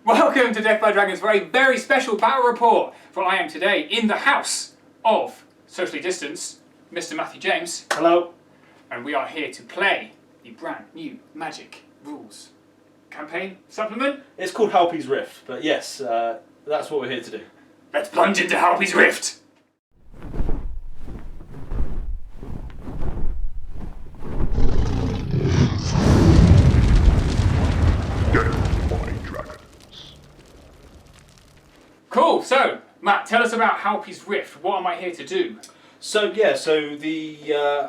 Welcome to Death by Dragons for a very special battle report. For I am today in the house of socially distanced Mr. Matthew James. Hello. And we are here to play the brand new Magic Rules campaign supplement. It's called Halpi's Rift, but yes, that's what we're here to do. Let's plunge into Halpi's Rift. Cool, so Matt, tell us about Halpi's Rift. What am I here to do? So the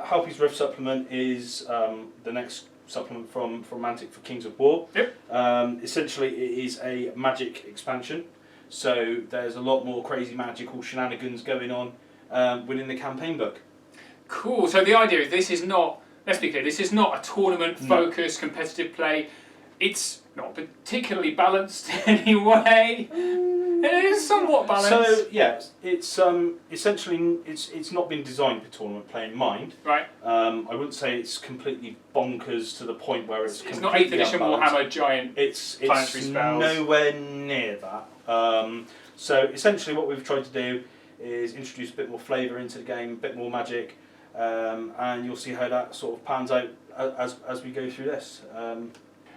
Halpi's Rift supplement is the next supplement from Mantic for Kings of War. Yep. Essentially it is a magic expansion, so there's a lot more crazy magical shenanigans going on within the campaign book. Cool, so the idea is this is not, let's be clear, this is not a tournament focused competitive play. It's not particularly balanced anyway. It is somewhat balanced. So yeah, it's essentially it's not been designed for tournament play in mind. Right. I wouldn't say it's completely bonkers to the point where it's not 8th edition Warhammer giant planetary spells. Nowhere near that. So essentially, what we've tried to do is introduce a bit more flavour into the game, a bit more magic, and you'll see how that sort of pans out as we go through this.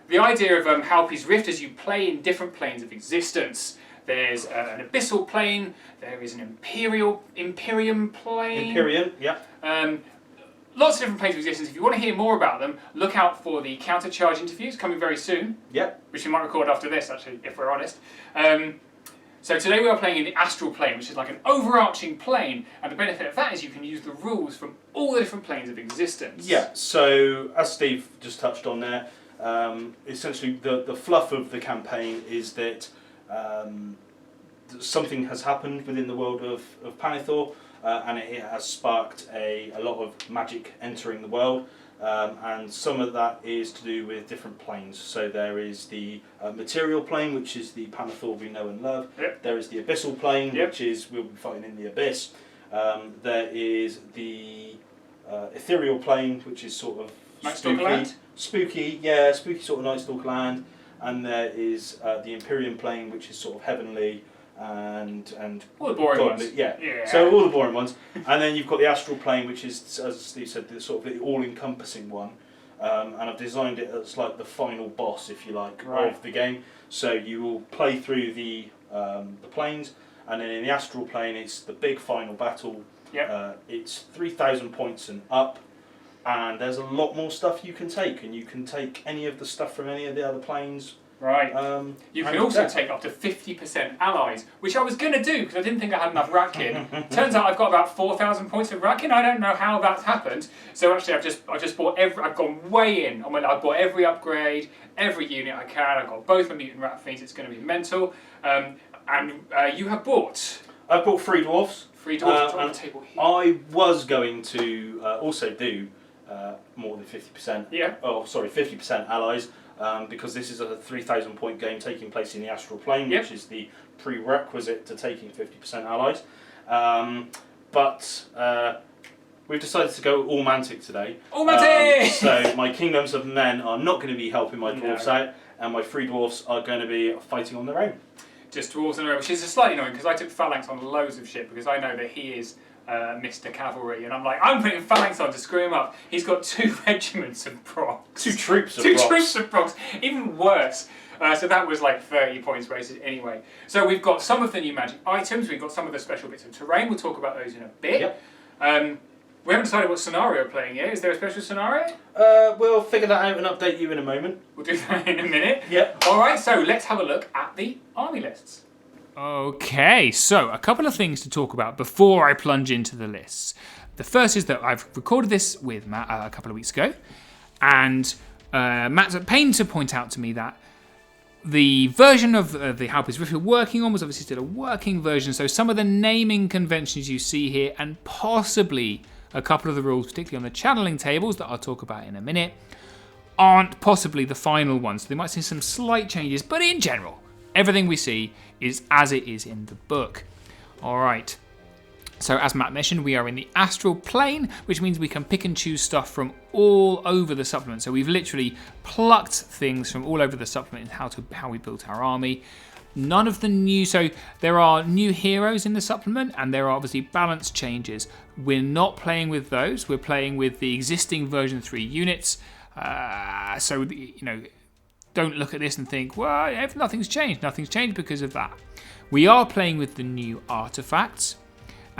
The idea of Halpi's Rift is you play in different planes of existence. There's an abyssal plane, there is an Imperium plane. Imperium, yeah. Lots of different planes of existence. If you want to hear more about them, look out for the counter-charge interviews coming very soon. Yep. Which we might record after this, actually, if we're honest. So today we are playing in the Astral Plane, which is like an overarching plane, and the benefit of that is you can use the rules from all the different planes of existence. Yeah, so as Steve just touched on there, essentially the fluff of the campaign is that something has happened within the world of Panithor, and it has sparked a lot of magic entering the world, and some of that is to do with different planes. So there is the material plane, which is the Panithor we know and love. Yep. There is the abyssal plane, yep, which is we'll be fighting in the abyss. There is the ethereal plane, which is sort of spooky sort of Night Stalker land, and there is the Imperium plane, which is sort of heavenly and all the boring ones. Yeah. So all the boring ones, and then you've got the Astral Plane, which is, as Steve said, the sort of the all-encompassing one. And I've designed it as like the final boss, if you like, of the game. So you will play through the planes, and then in the Astral Plane, it's the big final battle. Yep. It's 3,000 points and up. And there's a lot more stuff you can take, and you can take any of the stuff from any of the other planes. Right. You can also take up to 50% allies, which I was going to do because I didn't think I had enough Ratkin. Turns out I've got about 4,000 points of Ratkin. I don't know how that's happened. So actually, I've just bought I've gone way in. I've bought every upgrade, every unit I can. I've got both my mutant rat fiends. It's going to be mental. And you have bought. I've bought 3 dwarfs. 3 dwarfs on the table here. I was going to also do more than 50%. Yeah. Oh, sorry, 50% allies. Because this is a 3,000 point game taking place in the Astral Plane, yep, which is the prerequisite to taking 50% allies. But we've decided to go all Mantic today. All Mantic! So my Kingdoms of Men are not going to be helping my dwarfs out, and my 3 dwarfs are going to be fighting on their own. Just dwarves on their own, which is slightly annoying because I took Phalanx on loads of shit because I know that he is Mr. Cavalry, and I'm like, I'm putting Phalanx on to screw him up. He's got 2 regiments of procs. 2 troops of procs. 2 troops of procs. Even worse. So that was like 30 points wasted anyway. So we've got some of the new magic items, we've got some of the special bits of terrain, we'll talk about those in a bit. Yep. We haven't decided what scenario we're playing yet. Is there a special scenario? We'll figure that out and update you in a moment. We'll do that in a minute. Yep. Alright, so let's have a look at the army lists. Okay, so a couple of things to talk about before I plunge into the lists. The first is that I've recorded this with Matt a couple of weeks ago, and Matt's at pain to point out to me that the version of the Halpi's Rift we're working on was obviously still a working version, so some of the naming conventions you see here, and possibly a couple of the rules, particularly on the channeling tables that I'll talk about in a minute, aren't possibly the final ones. So they might see some slight changes, but in general, everything we see is as it is in the book. All right. So as Matt mentioned, we are in the Astral Plane, which means we can pick and choose stuff from all over the supplement. So we've literally plucked things from all over the supplement in how we built our army. None of the new, so there are new heroes in the supplement, and there are obviously balance changes. We're not playing with those. We're playing with the existing version 3 units. So, you know, don't look at this and think, well, nothing's changed. Nothing's changed because of that. We are playing with the new artifacts.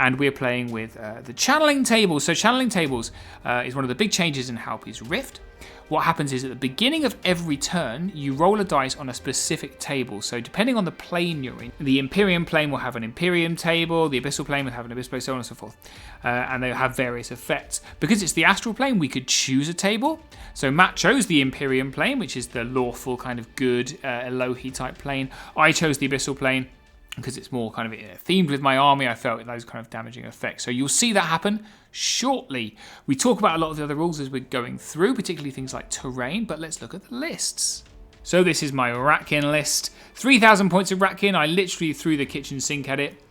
And we're playing with the channeling tables. So channeling tables is one of the big changes in Halpi's Rift. What happens is at the beginning of every turn, you roll a dice on a specific table. So depending on the plane you're in, the Imperium plane will have an Imperium table, the Abyssal plane will have an Abyssal plane, so on and so forth. And they'll have various effects. Because it's the Astral plane, we could choose a table. So Matt chose the Imperium plane, which is the lawful kind of good Elohi type plane. I chose the Abyssal plane, because it's more kind of themed with my army. I felt those kind of damaging effects. So you'll see that happen shortly. We talk about a lot of the other rules as we're going through, particularly things like terrain, but let's look at the lists. So this is my Ratkin list. 3,000 points of Ratkin. I literally threw the kitchen sink at it.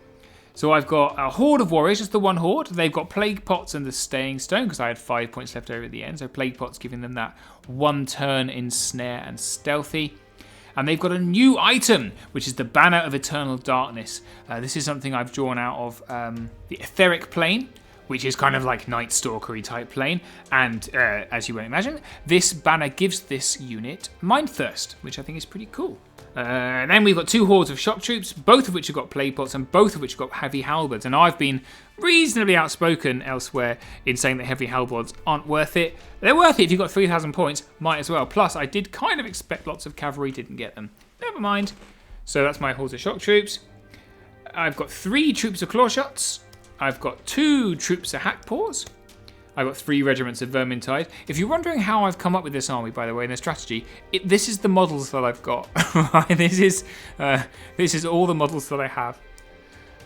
So I've got a horde of warriors, just the one horde. They've got plague pots and the staying stone, because I had 5 points left over at the end. So plague pots giving them that one turn in snare and stealthy. And they've got a new item, which is the Banner of Eternal Darkness. This is something I've drawn out of the Etheric Plane, which is kind of like Night Stalker-y type plane. And as you won't imagine, this banner gives this unit Mind Thirst, which I think is pretty cool. And then we've got 2 hordes of shock troops, both of which have got plague pots and both of which have got heavy halberds. And I've been reasonably outspoken elsewhere in saying that heavy halberds aren't worth it. They're worth it if you've got 3,000 points, might as well. Plus, I did kind of expect lots of cavalry, didn't get them. Never mind. So that's my hordes of shock troops. I've got 3 troops of claw shots. I've got 2 troops of hack paws. I've got 3 regiments of Vermintide. If you're wondering how I've come up with this army, by the way, and the strategy, this is the models that I've got. This is all the models that I have.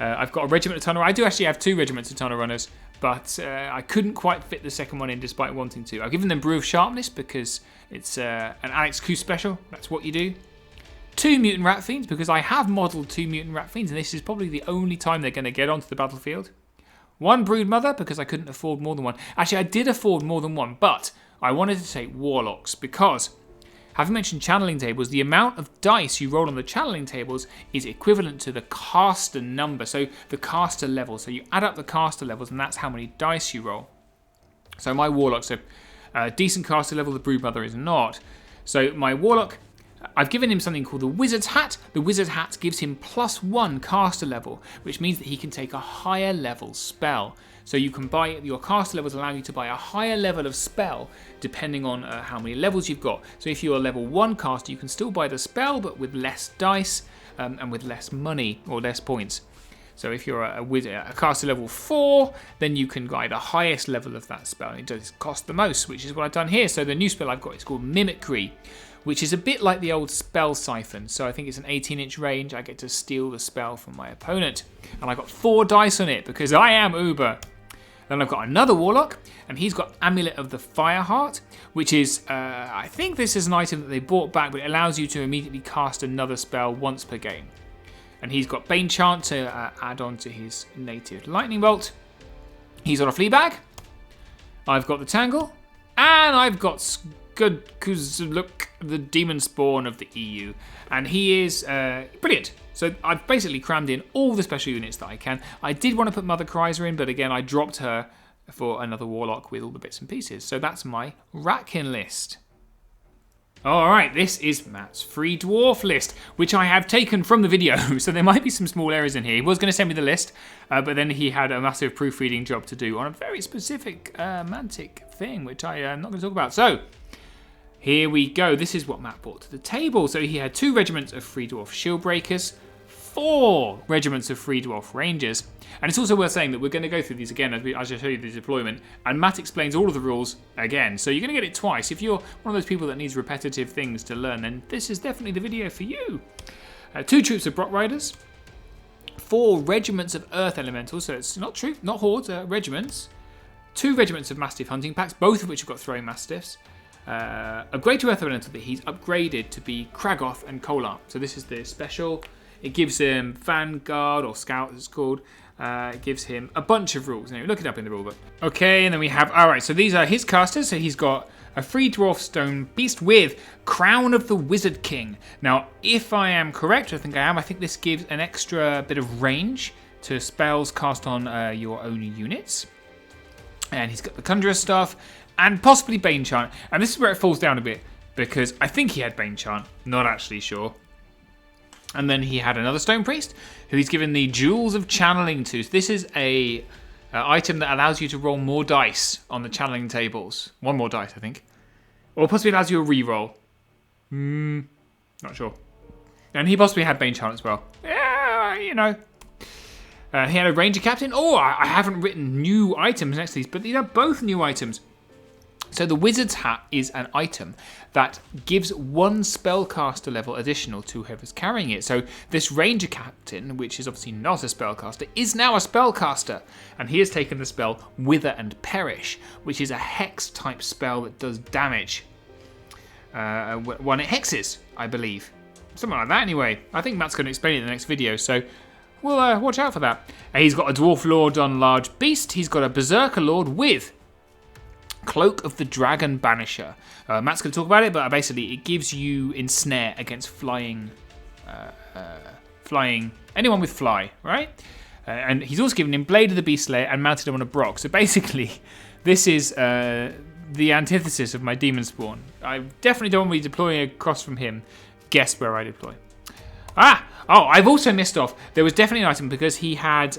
I've got a regiment of tunnel. I do actually have 2 regiments of tunnel runners, but I couldn't quite fit the second one in despite wanting to. I've given them Brew of Sharpness because it's an Alex Q special. That's what you do. 2 Mutant Rat Fiends because I have modelled 2 Mutant Rat Fiends, and this is probably the only time they're going to get onto the battlefield. 1 Brood Mother because I couldn't afford more than one. Actually, I did afford more than one, but I wanted to take Warlocks because, having mentioned channeling tables, the amount of dice you roll on the channeling tables is equivalent to the caster number, so the caster level. So you add up the caster levels, and that's how many dice you roll. So my Warlock's a decent caster level, the Brood Mother is not. So my Warlock, I've given him something called the Wizard's Hat. The Wizard's Hat gives him +1 caster level, which means that he can take a higher level spell. So you can buy, your caster levels allow you to buy a higher level of spell depending on how many levels you've got. So if you're a level 1 caster, you can still buy the spell, but with less dice and with less money or less points. So if you're a caster level 4, then you can buy the highest level of that spell. It does cost the most, which is what I've done here. So the new spell I've got is called Mimicry, which is a bit like the old Spell Siphon. So I think it's an 18-inch range. I get to steal the spell from my opponent. And I got 4 dice on it because I am Uber. Then I've got another Warlock, and he's got Amulet of the Fireheart, which is, I think this is an item that they brought back, but it allows you to immediately cast another spell once per game. And he's got Bane Chant to add on to his native Lightning Bolt. He's on a Fleabag. I've got the Tangle. And I've got Look, the Demon Spawn of the EU. And he is brilliant. So I've basically crammed in all the special units that I can. I did want to put Mother Kryza in, but again, I dropped her for another Warlock with all the bits and pieces. So that's my Ratkin list. Alright, this is Matt's free dwarf list, which I have taken from the video, so there might be some small errors in here. He was going to send me the list, but then he had a massive proofreading job to do on a very specific Mantic thing, which I'm not going to talk about. So, here we go. This is what Matt brought to the table. So he had 2 regiments of free dwarf shield breakers, 4 regiments of free dwarf rangers, and it's also worth saying that we're going to go through these again as I show you the deployment, and Matt explains all of the rules again, so you're going to get it twice. If you're one of those people that needs repetitive things to learn, then this is definitely the video for you. 2 troops of Brock Riders, 4 regiments of Earth Elementals, so it's not hordes, regiments, 2 regiments of Mastiff Hunting Packs, both of which have got Throwing Mastiffs, a Greater Earth Elemental that he's upgraded to be Kragoth and Kolar. So this is the special. It gives him Vanguard or Scout, as it's called, gives him a bunch of rules. Now, look it up in the rulebook. Okay, and then we have, alright, so these are his casters. So he's got a free dwarf stone beast with Crown of the Wizard King. Now, if I am correct, I think I am, I think this gives an extra bit of range to spells cast on your own units. And he's got the Conjurer stuff and possibly Bane Chant. And this is where it falls down a bit because I think he had Bane Chant, not actually sure. And then he had another Stone Priest who he's given the Jewels of Channeling to. So this is a item that allows you to roll more dice on the channeling tables. One more dice, I think. Or possibly allows you a reroll. Not sure. And he possibly had Bane Chant as well. Yeah, you know. He had a Ranger Captain. Oh, I haven't written new items next to these, but these are both new items. So the Wizard's Hat is an item that gives one spellcaster level additional to whoever's carrying it. So this Ranger Captain, which is obviously not a spellcaster, is now a spellcaster. And he has taken the spell Wither and Perish, which is a hex type spell that does damage when it hexes, I believe. Something like that anyway. I think Matt's going to explain it in the next video, so we'll watch out for that. He's got a Dwarf Lord on Large Beast. He's got a Berserker Lord with Cloak of the Dragon Banisher. Matt's going to talk about it, but basically it gives you Ensnare against flying, anyone with fly, right? And he's also given him Blade of the Beast Slayer and mounted him on a Brock. So basically, this is the antithesis of my Demon Spawn. I definitely don't want to be deploying across from him. Guess where I deploy. I've also missed off. There was definitely an item because he had...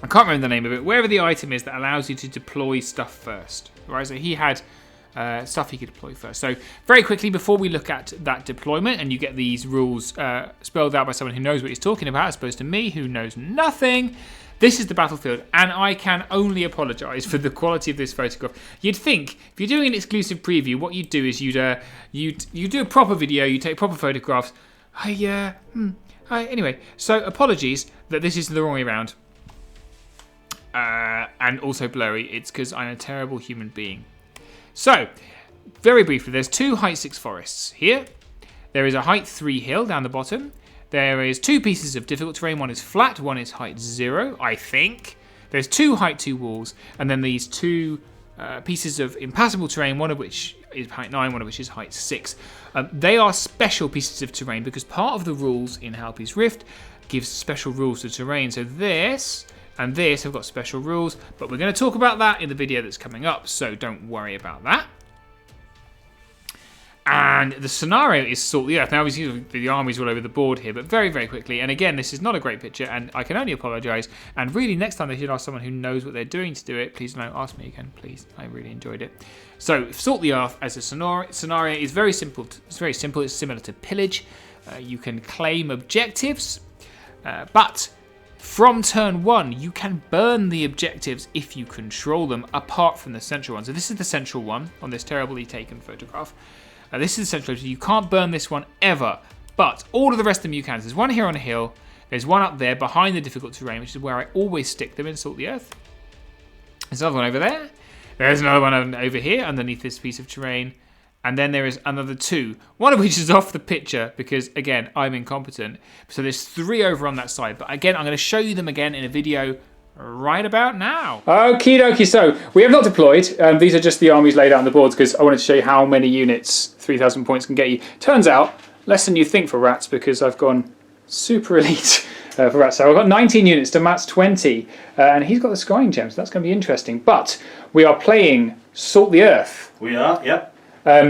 I can't remember the name of it. Wherever the item is that allows you to deploy stuff first. Right, so he had stuff he could deploy first. So very quickly, before we look at that deployment, and you get these rules spelled out by someone who knows what he's talking about, as opposed to me, who knows nothing. This is the battlefield, and I can only apologise for the quality of this photograph. You'd think, if you're doing an exclusive preview, what you'd do is you'd do a proper video, you take proper photographs. Anyway, so apologies that this is the wrong way around. And also blurry. It's because I'm a terrible human being. So, very briefly, there's two height 6 forests here. There is a height 3 hill down the bottom. There is two pieces of difficult terrain. One is flat, one is height 0, I think. There's two height 2 walls, and then these two pieces of impassable terrain, one of which is height 9, one of which is height 6. They are special pieces of terrain because part of the rules in Halpi's Rift gives special rules to terrain. So this and this have got special rules, but we're going to talk about that in the video that's coming up, so don't worry about that. And the scenario is Salt the Earth. Now, obviously, the armies all over the board here, but very, very quickly. And again, this is not a great picture, and I can only apologise. And really, next time they should ask someone who knows what they're doing to do it. Please don't ask me again, please. I really enjoyed it. So, Salt the Earth as a scenario is very simple. It's very simple. It's similar to Pillage. You can claim objectives, but from turn 1, you can burn the objectives if you control them, apart from the central one. So this is the central one on this terribly taken photograph. This is the central one. You can't burn this one ever, but all of the rest of them you can. So there's one here on a hill. There's one up there behind the difficult terrain, which is where I always stick them in Salt the Earth. There's another one over there. There's another one over here underneath this piece of terrain. And then there is another 2, one of which is off the picture because, again, I'm incompetent. So there's 3 over on that side. But again, I'm going to show you them again in a video right about now. Okie dokie, so we have not deployed. These are just the armies laid out on the boards because I wanted to show you how many units 3,000 points can get you. Turns out, less than you think for rats because I've gone super elite for rats. So I've got 19 units to Matt's 20. And he's got the Scrying Gem, so that's going to be interesting. But we are playing Salt the Earth. We are, yep.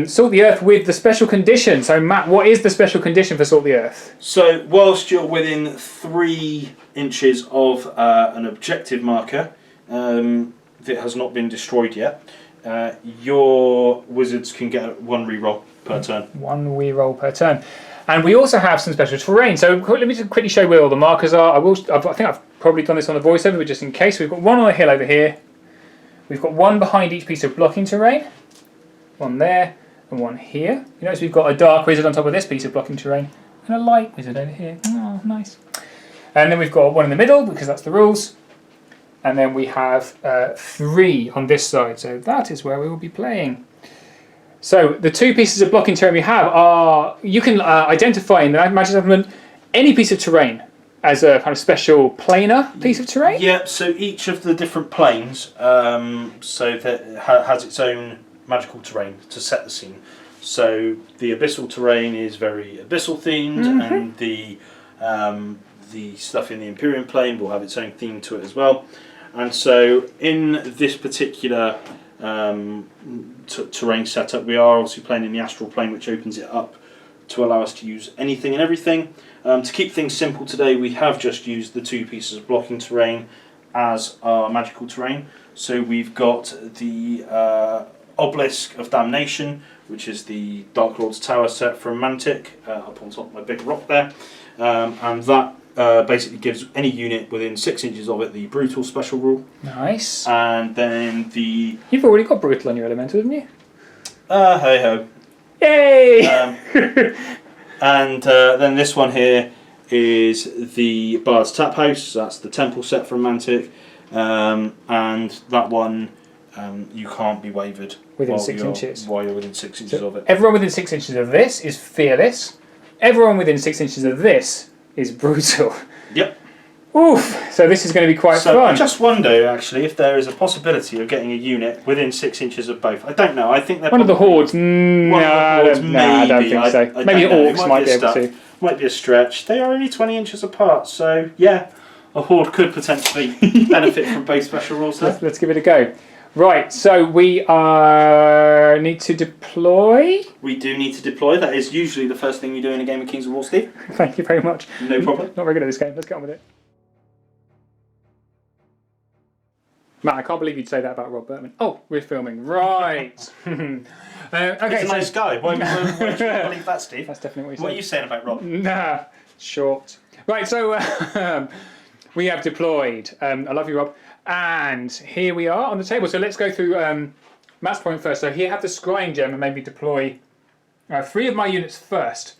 Salt the Earth with the special condition. So Matt, what is the special condition for Salt the Earth? So whilst you're within 3 inches of an objective marker that has not been destroyed yet, your wizards can get 1 reroll per turn. 1 reroll per turn. And we also have some special terrain. So let me just quickly show you where all the markers are. I think I've probably done this on the voiceover, but just in case, we've got one on the hill over here. We've got one behind each piece of blocking terrain. One there and one here. You notice we've got a dark wizard on top of this piece of blocking terrain and a light wizard over here. Oh, nice. And then we've got one in the middle because that's the rules. And then we have 3 on this side. So that is where we will be playing. So the 2 pieces of blocking terrain we have are, you can identify in the Magic Supplement any piece of terrain. as a kind of special planar piece of terrain? Yeah, so each of the different planes so that has its own magical terrain to set the scene. So the abyssal terrain is very abyssal themed, and the stuff in the Empyrean plane will have its own theme to it as well. And so in this particular terrain setup, we are obviously playing in the Astral Plane, which opens it up to allow us to use anything and everything. To keep things simple today, we have just used the 2 pieces of blocking terrain as our magical terrain. So we've got the Obelisk of Damnation, which is the Dark Lord's Tower set from Mantic, up on top of my big rock there. And that basically gives any unit within 6 inches of it the Brutal special rule. Nice. And then the... You've already got Brutal on your elemental, haven't you? Hey ho. Yay! And then this one here is the Bard's Tap House. So that's the Temple set from Mantic. And that one you can't be wavered within 6 inches. While you're within 6 inches of it. Everyone within 6 inches of this is fearless. Everyone within 6 inches of this is brutal. Yep. Oof! So this is going to be quite fun. I just wonder, actually, if there is a possibility of getting a unit within 6 inches of both. I don't know. I think they're one of the hordes. No, I don't think so. Maybe orcs might be able to. Might be a stretch. They are only 20 inches apart, so yeah, a horde could potentially benefit from both special rules there. Let's give it a go. Right, so we need to deploy. We do need to deploy. That is usually the first thing you do in a game of Kings of War, Steve. Thank you very much. No problem. Not very good at this game. Let's get on with it. Matt, I can't believe you'd say that about Rob Bertman. Oh, we're filming. Right. Okay, he's a nice guy. Why would you believe that, Steve? That's definitely what he said. What are you saying about Rob? Nah, short. Right, so we have deployed. I love you, Rob. And here we are on the table. So let's go through Matt's point first. So here, have the scrying gem and maybe deploy 3 of my units first.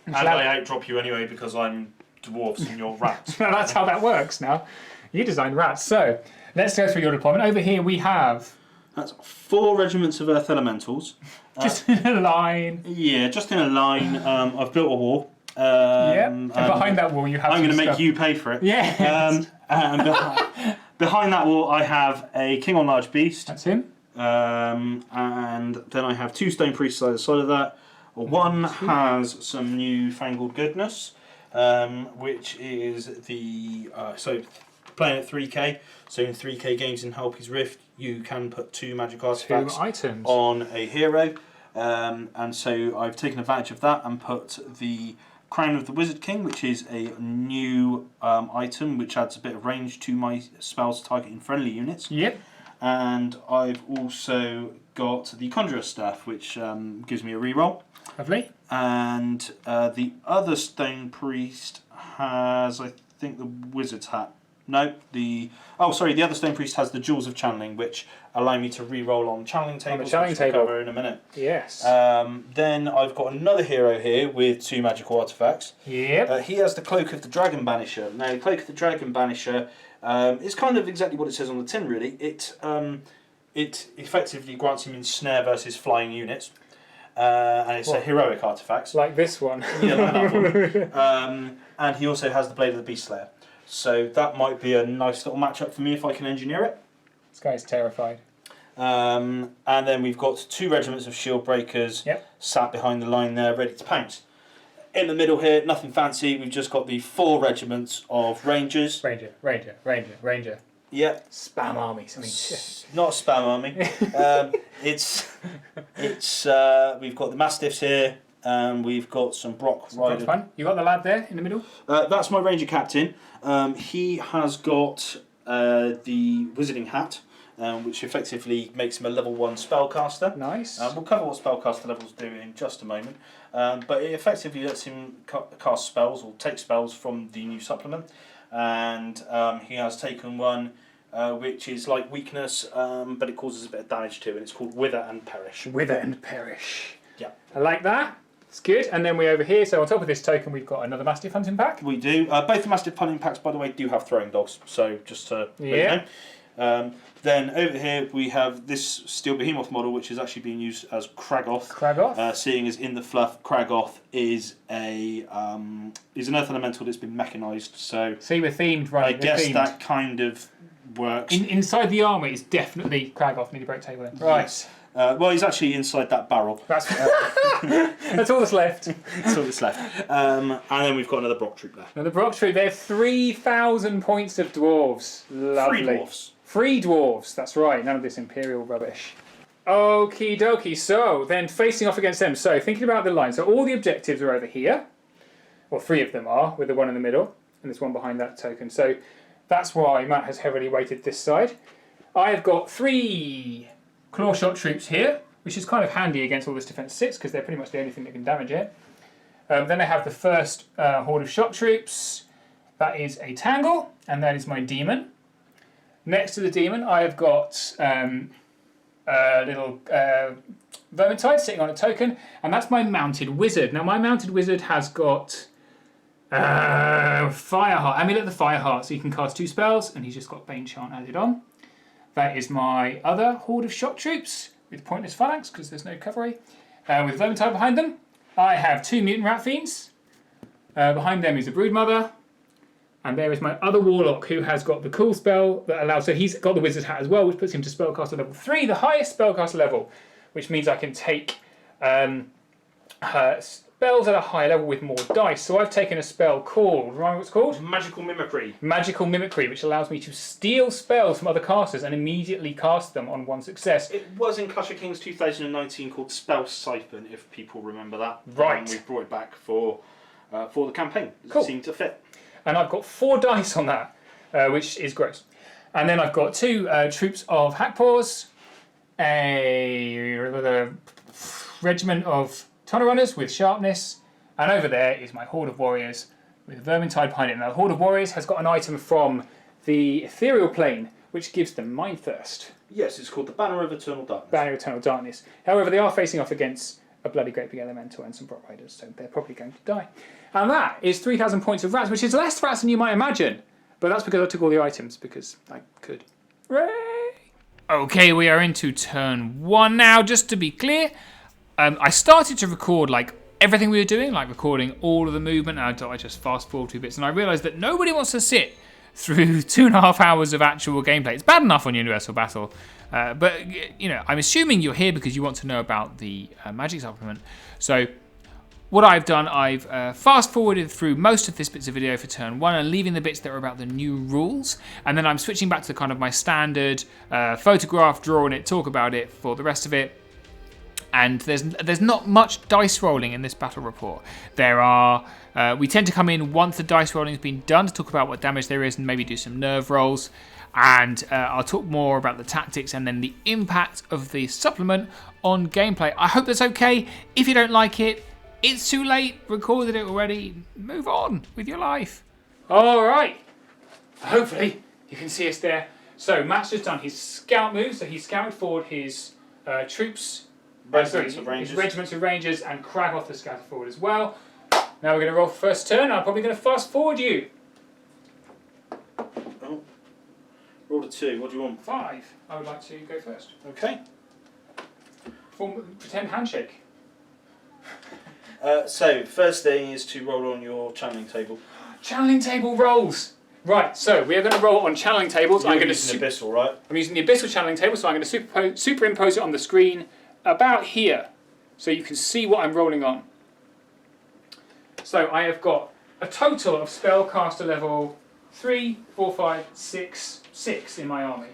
And I outdrop you anyway because I'm dwarfs and you're rats. That's how that works now. You designed rats. So let's go through your deployment. Over here we have... That's 4 regiments of Earth Elementals. Just in a line. Yeah, just in a line. I've built a wall. And behind that wall you have I'm going to make you pay for it. Yeah. Behind that wall I have a King on Large Beast. That's him. And then I have 2 Stone Priests either side of that. One has some new fangled goodness, which is the... so playing at 3k. So in 3k games in Halpi's Rift, you can put 2 magic artifacts 2 items on a hero. And so I've taken advantage of that and put the Crown of the Wizard King, which is a new item which adds a bit of range to my spells targeting friendly units. Yep. And I've also got the Conjurer's Staff, which gives me a reroll. Lovely. And the other Stone Priest has, I think, the Wizard's Hat. No, the other Stone Priest has the Jewels of Channeling, which allow me to re-roll on channeling tables, which we'll cover in a minute. Yes. Then I've got another hero here with 2 magical artifacts. Yep. He has the Cloak of the Dragon Banisher. Now, the Cloak of the Dragon Banisher is kind of exactly what it says on the tin, really. It effectively grants him Ensnare versus flying units. And it's a heroic artifact. Like this one. Yeah, like that one. And he also has the Blade of the Beast Slayer. So that might be a nice little matchup for me if I can engineer it. This guy's terrified. And then we've got 2 regiments of shield breakers sat behind the line there, ready to pounce. In the middle here, nothing fancy. We've just got the 4 regiments of rangers. Ranger. Yep. Spam army. Not a spam army. We've got the Mastiffs here. We've got some Brock Riders. You got the lad there in the middle? That's my Ranger Captain. He has got the Wizarding Hat, which effectively makes him a level 1 spellcaster. Nice. We'll cover what spellcaster levels do in just a moment. But it effectively lets him cast spells or take spells from the new supplement. And he has taken one which is like weakness, but it causes a bit of damage too, and it's called Wither and Perish. Wither and Perish. Yeah. I like that. It's good. And then we over here, so on top of this token, we've got another Mastiff Hunting Pack. We do. Both the Mastiff Hunting Packs, by the way, do have throwing dogs, so just to let you Then over here we have this Steel Behemoth model, which is actually being used as Kragoth. Kragoth. Seeing as in the fluff, Kragoth is an earth elemental that's been mechanised. So see, we're themed, right? I guess that kind of works. Inside the armour is definitely Kragoth. Need to break table in. Right. Yes. Well, he's actually inside that barrel. That's that's all that's left. That's all that's left. And then we've got another Brock Troop there. Now the Brock Troop, they have 3,000 points of dwarves. Lovely. 3 dwarfs. 3 dwarves, that's right. None of this Imperial rubbish. Okie dokie. So then facing off against them. So thinking about the line. So all the objectives are over here. Well, 3 of them are, with the one in the middle. And there's one behind that token. So that's why Matt has heavily weighted this side. I have got 3 claw shot troops here, which is kind of handy against all this defense 6 because they're pretty much the only thing that can damage it. Then I have the first horde of shock troops. That is a Tangle, and that is my demon. Next to the demon, I have got a little Vermintide sitting on a token, and that's my mounted wizard. Now, my mounted wizard has got Fireheart, Amulet of the Fireheart, so you can cast 2 spells, and he's just got Bane Chant added on. That is my other horde of shock troops with Pointless Phalanx, because there's no cavalry. With Vermintide behind them, I have 2 Mutant Rat Fiends. Behind them is a Broodmother. And there is my other Warlock who has got the cool spell that allows... So he's got the Wizard Hat as well, which puts him to Spellcaster level 3, the highest Spellcaster level, which means I can take spells at a higher level with more dice. So I've taken a spell called... Remind me what it's called? Magical Mimicry. Magical Mimicry, which allows me to steal spells from other casters and immediately cast them on 1 success. It was in Clash of Kings 2019 called Spell Siphon, if people remember that. Right. We brought it back for the campaign. Cool. It seemed to fit. And I've got 4 dice on that, which is gross. And then I've got 2 troops of Hackpaws, a regiment of Tunnel Runners with Sharpness, and over there is my Horde of Warriors with Vermintide behind it. Now, the Horde of Warriors has got an item from the Ethereal Plane, which gives them Mind Thirst. Yes, it's called the Banner of Eternal Darkness. Banner of Eternal Darkness. However, they are facing off against a bloody great big elemental and some Brock Riders, so they're probably going to die. And that is 3,000 points of rats, which is less rats than you might imagine. But that's because I took all the items, because I could. Hooray! Okay, we are into turn 1 now. Just to be clear, I started to record like everything we were doing, like recording all of the movement, and I thought I'd just fast forward 2 bits, and I realised that nobody wants to sit through 2.5 hours of actual gameplay. It's bad enough on Universal Battle, but you know, I'm assuming you're here because you want to know about the magic supplement. So what I've done, I've fast forwarded through most of this bits of video for turn 1 and leaving the bits that are about the new rules, and then I'm switching back to kind of my standard photograph, drawing it, talk about it for the rest of it. And there's not much dice rolling in this battle report. There are we tend to come in once the dice rolling has been done to talk about what damage there is and maybe do some nerve rolls. And I'll talk more about the tactics and then the impact of the supplement on gameplay. I hope that's okay. If you don't like it, it's too late. Recorded it already. Move on with your life. All right. Hopefully you can see us there. So Matt's just done his scout move. So he scouted forward his troops. His regiments of rangers, and Kragoth has scattered forward as well. Now we're going to roll for first turn. I'm probably going to fast forward you. Oh. Roll a 2. What do you want? 5. I would like to go first. Okay. Pretend handshake. So, first thing is to roll on your channeling table. Channeling table rolls. Right, so we are going to roll on channeling tables. You're using the Abyssal, right? I'm using the Abyssal channeling table, so I'm going to superimpose it on the screen about here, so you can see what I'm rolling on. So I have got a total of spellcaster level 3, 4, 5, 6 in my army.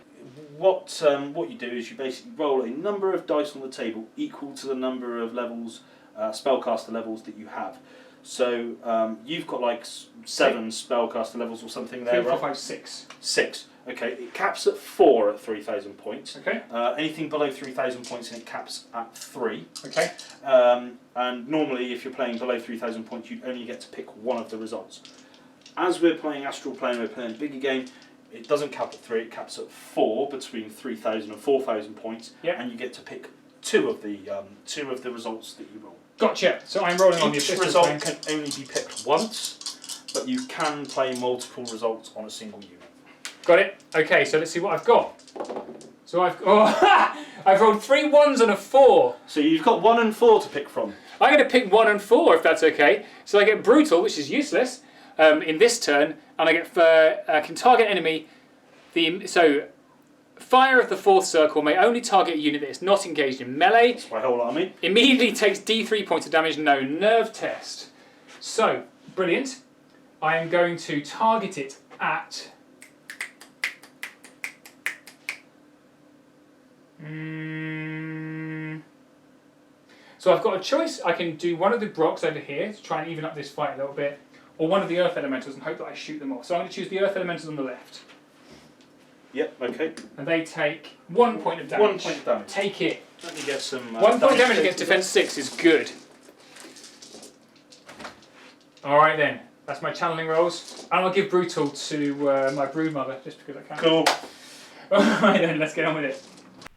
What you do is you basically roll a number of dice on the table equal to the number of levels, spellcaster levels that you have. So you've got like 7 spellcaster levels or something there, 3, 4, right? 5, 6. 6. Okay, it caps at 4 at 3,000 points. Okay. Anything below 3,000 points and it caps at 3. Okay. And normally if you're playing below 3,000 points you only get to pick one of the results. As we're playing Astral Plane, we're playing a bigger game, it doesn't cap at 3, it caps at 4 between 3,000 and 4,000 points. Yep. And you get to pick 2 of the results that you roll. Gotcha. So I'm rolling on the Each Abyssal result plane. can only be picked once, but you can play multiple results on a single unit. Got it? Okay, so let's see what I've got. So I've rolled 3 1s and a 4. So you've got 1 and 4 to pick from. I'm going to pick 1 and 4 if that's okay. So I get brutal, which is useless in this turn, and I get can target enemy. So fire of the 4th circle may only target a unit that is not engaged in melee. That's my whole army. Immediately takes D3 points of damage, no nerve test. So, brilliant. I am going to target it at... So I've got a choice. I can do one of the Brocs over here to try and even up this fight a little bit, or one of the Earth Elementals and hope that I shoot them off. So I'm going to choose the Earth Elementals on the left. Yep, okay. And they take 1 point of damage. 1 point of damage. Take it. Let me get some... 1 point of damage against defense 6 is good. Alright then, that's my channeling rolls. And I'll give Brutal to my Broodmother, just because I can. Cool. Alright then, let's get on with it.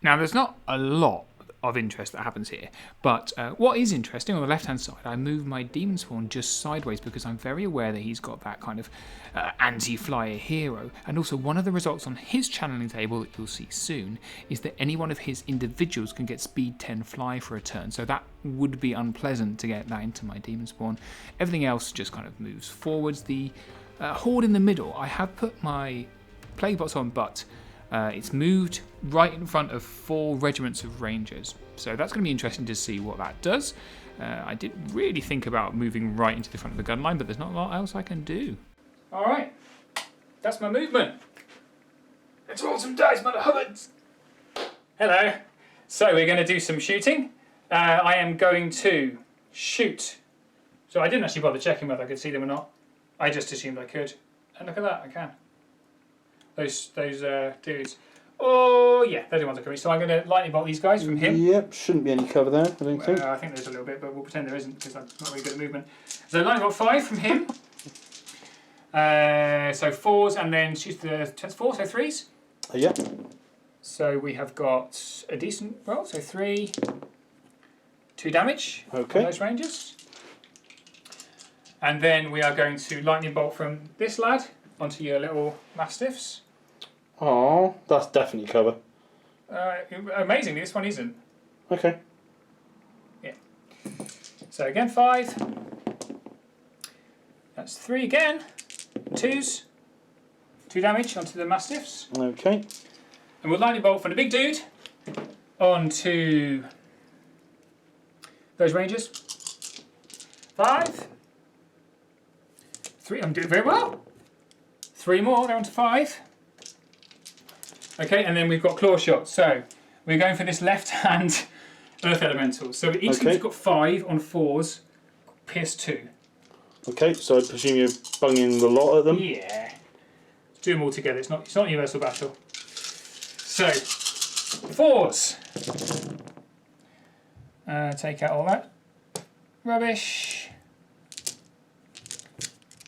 Now there's not a lot of interest that happens here, but what is interesting, on the left hand side I move my Demon Spawn just sideways because I'm very aware that he's got that kind of anti-flyer hero, and also one of the results on his channeling table that you'll see soon is that any one of his individuals can get speed 10 fly for a turn, so that would be unpleasant to get that into my Demon Spawn. Everything else just kind of moves forwards. The horde in the middle, I have put my Plague Bots on, but it's moved right in front of 4 regiments of Rangers. So that's going to be interesting to see what that does. I did really think about moving right into the front of the gun line, but there's not a lot else I can do. Alright, that's my movement. Let's roll some dice, Mother Hubbards! Hello. So we're going to do some shooting. I am going to shoot. So I didn't actually bother checking whether I could see them or not. I just assumed I could. And look at that, I can. Those dudes. Oh yeah, they're the ones that can reach. So I'm going to lightning bolt these guys from him. Yep, shouldn't be any cover there, I don't think. I think there's a little bit, but we'll pretend there isn't because I'm not really good at movement. So lightning bolt 5 from him. So 4s, and then shoot the 4, so 3s. Yeah. So we have got a decent roll, so 3, 2 damage on those Rangers. And then we are going to lightning bolt from this lad onto your little Mastiffs. Oh, that's definitely cover. Amazingly, this one isn't. Okay. Yeah. So again, 5. That's 3 again. 2s. 2 damage onto the Mastiffs. Okay. And we'll lightning bolt from the big dude onto those Rangers. 5. 3. I'm doing very well. 3 more, they're on to 5. Okay, and then we've got claw shots. So we're going for this left-hand Earth Elemental. So each of them's got 5 on 4s, pierce 2. Okay, so I presume you're bunging the lot at them? Yeah. Let's do them all together. It's not universal battle. So 4s. Take out all that rubbish.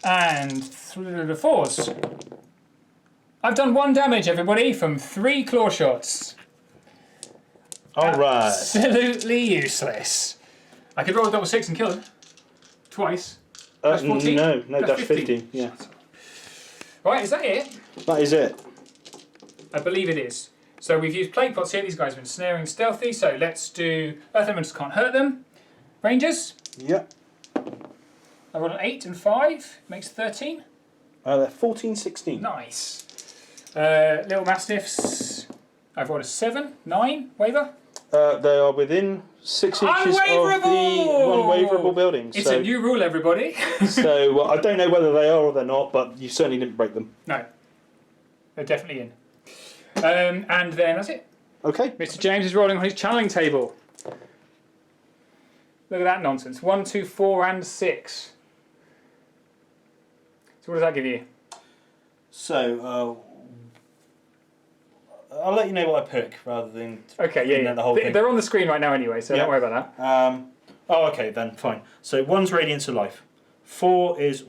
And the 4s. I've done 1 damage, everybody, from 3 claw shots. Alright. Absolutely useless. I could roll a double 6 and kill him. Twice. That's 14? No, that's 15. Yeah. Right, is that it? That is it. I believe it is. So we've used plague pots here. These guys have been snaring stealthy. So let's do Earth Elementals can't hurt them. Rangers. Yep. I rolled an 8 and 5. Makes 13. They're 14, 16. Nice. Little Mastiffs. I've rolled a 7, 9. Waver. They are within 6 inches of the unwaverable building. It's a new rule, everybody. So I don't know whether they are or they're not, but you certainly didn't break them. No. They're definitely in. And then that's it. Okay. Mr. James is rolling on his channeling table. Look at that nonsense. 1, 2, 4, and 6. So what does that give you? So I'll let you know what I pick rather than the whole thing. They're on the screen right now anyway, so don't worry about that. Okay then, fine. So 1's Radiance of Life. 4 is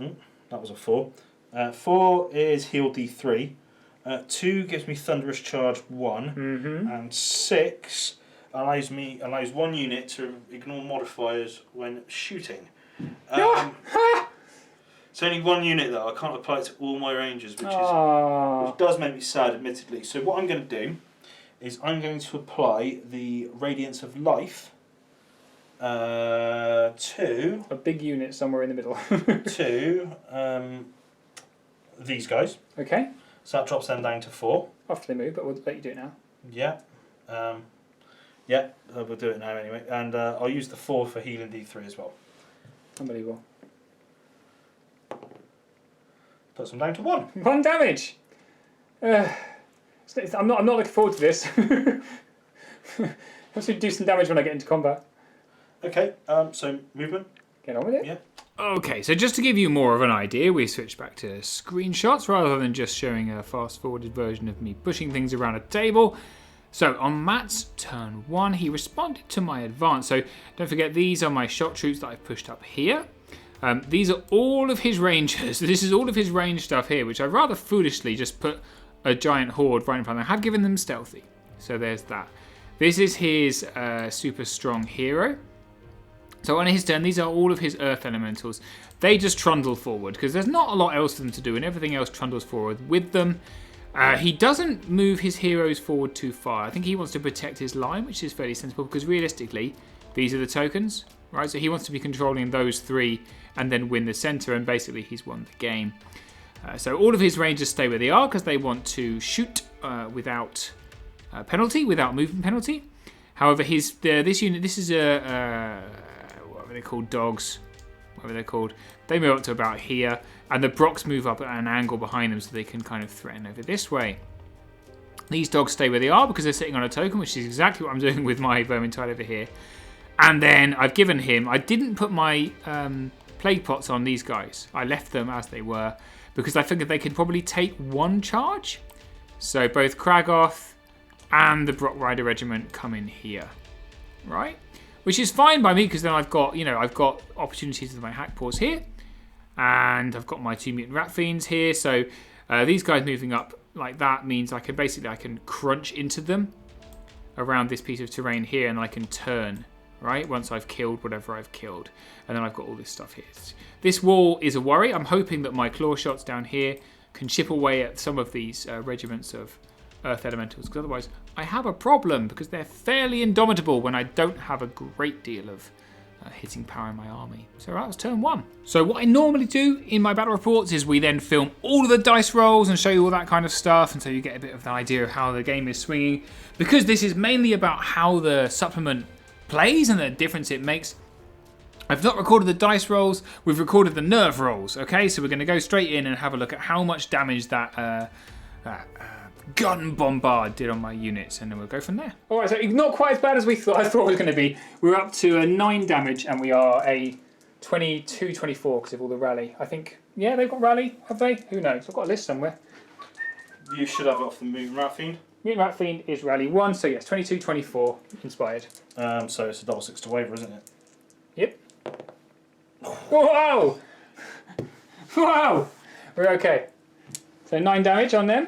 that was a 4. 4 is Heal D3. 2 gives me Thunderous Charge 1, and 6 allows 1 unit to ignore modifiers when shooting. It's only one unit though. I can't apply it to all my rangers, which Aww. does make me sad, admittedly. So what I'm going to do is I'm going to apply the Radiance of Life to a big unit somewhere in the middle. to these guys. Okay. So that drops them down to 4. After they move, but we'll let you do it now. Yeah. We'll do it now anyway. And I'll use the 4 for healing D3 as well. Unbelievable. Puts them down to 1. 1 damage. I'm not looking forward to this. I should do some damage when I get into combat. Okay. So movement. Get on with it. Yeah. Okay, so just to give you more of an idea, we switch back to screenshots rather than just showing a fast-forwarded version of me pushing things around a table. So on Matt's turn 1, he responded to my advance. So don't forget, these are my shot troops that I've pushed up here. These are all of his rangers. This is all of his range stuff here, which I rather foolishly just put a giant horde right in front of them. I had given them stealthy, so there's that. This is his super strong hero. So on his turn, these are all of his earth elementals. They just trundle forward because there's not a lot else for them to do, and everything else trundles forward with them. He doesn't move his heroes forward too far. I think he wants to protect his line, which is fairly sensible because realistically, these are the tokens, right? So he wants to be controlling those 3 and then win the center, and basically he's won the game. So all of his rangers stay where they are because they want to shoot without penalty, without movement penalty. However, this unit, this is what are they called? Dogs. Whatever they're called. They move up to about here, and the Brocks move up at an angle behind them so they can kind of threaten over this way. These dogs stay where they are because they're sitting on a token, which is exactly what I'm doing with my Vermintide over here. And then I've given him, I didn't put my plague pots on these guys. I left them as they were because I figured they could probably take 1 charge. So both Kragoth and the Brock Rider Regiment come in here, right? Which is fine by me because then I've got opportunities with my hack paws here, and I've got my 2 mutant rat fiends here. So these guys moving up like that means I can crunch into them around this piece of terrain here, and I can turn right once I've killed whatever I've killed, and then I've got all this stuff here. This wall is a worry. I'm hoping that my claw shots down here can chip away at some of these regiments of earth elementals, because otherwise I have a problem because they're fairly indomitable when I don't have a great deal of hitting power in my army. So that was turn 1. So what I normally do in my battle reports is we then film all of the dice rolls and show you all that kind of stuff, and so you get a bit of an idea of how the game is swinging. Because this is mainly about how the supplement plays and the difference it makes, I've not recorded the dice rolls, we've recorded the nerve rolls, okay? So we're going to go straight in and have a look at how much damage that gun bombard did on my units, and then we'll go from there. Alright, so not quite as bad as I thought it was going to be. We're up to a 9 damage, and we are a 22-24 because of all the rally. I think, yeah, they've got rally, have they? Who knows? I've got a list somewhere. You should have it off the Mutant Rat Fiend. Mutant Rat Fiend is rally 1, so yes, 22-24 inspired. So it's a double 6 to waver, isn't it? Yep. Whoa! Wow! We're okay. So 9 damage on them.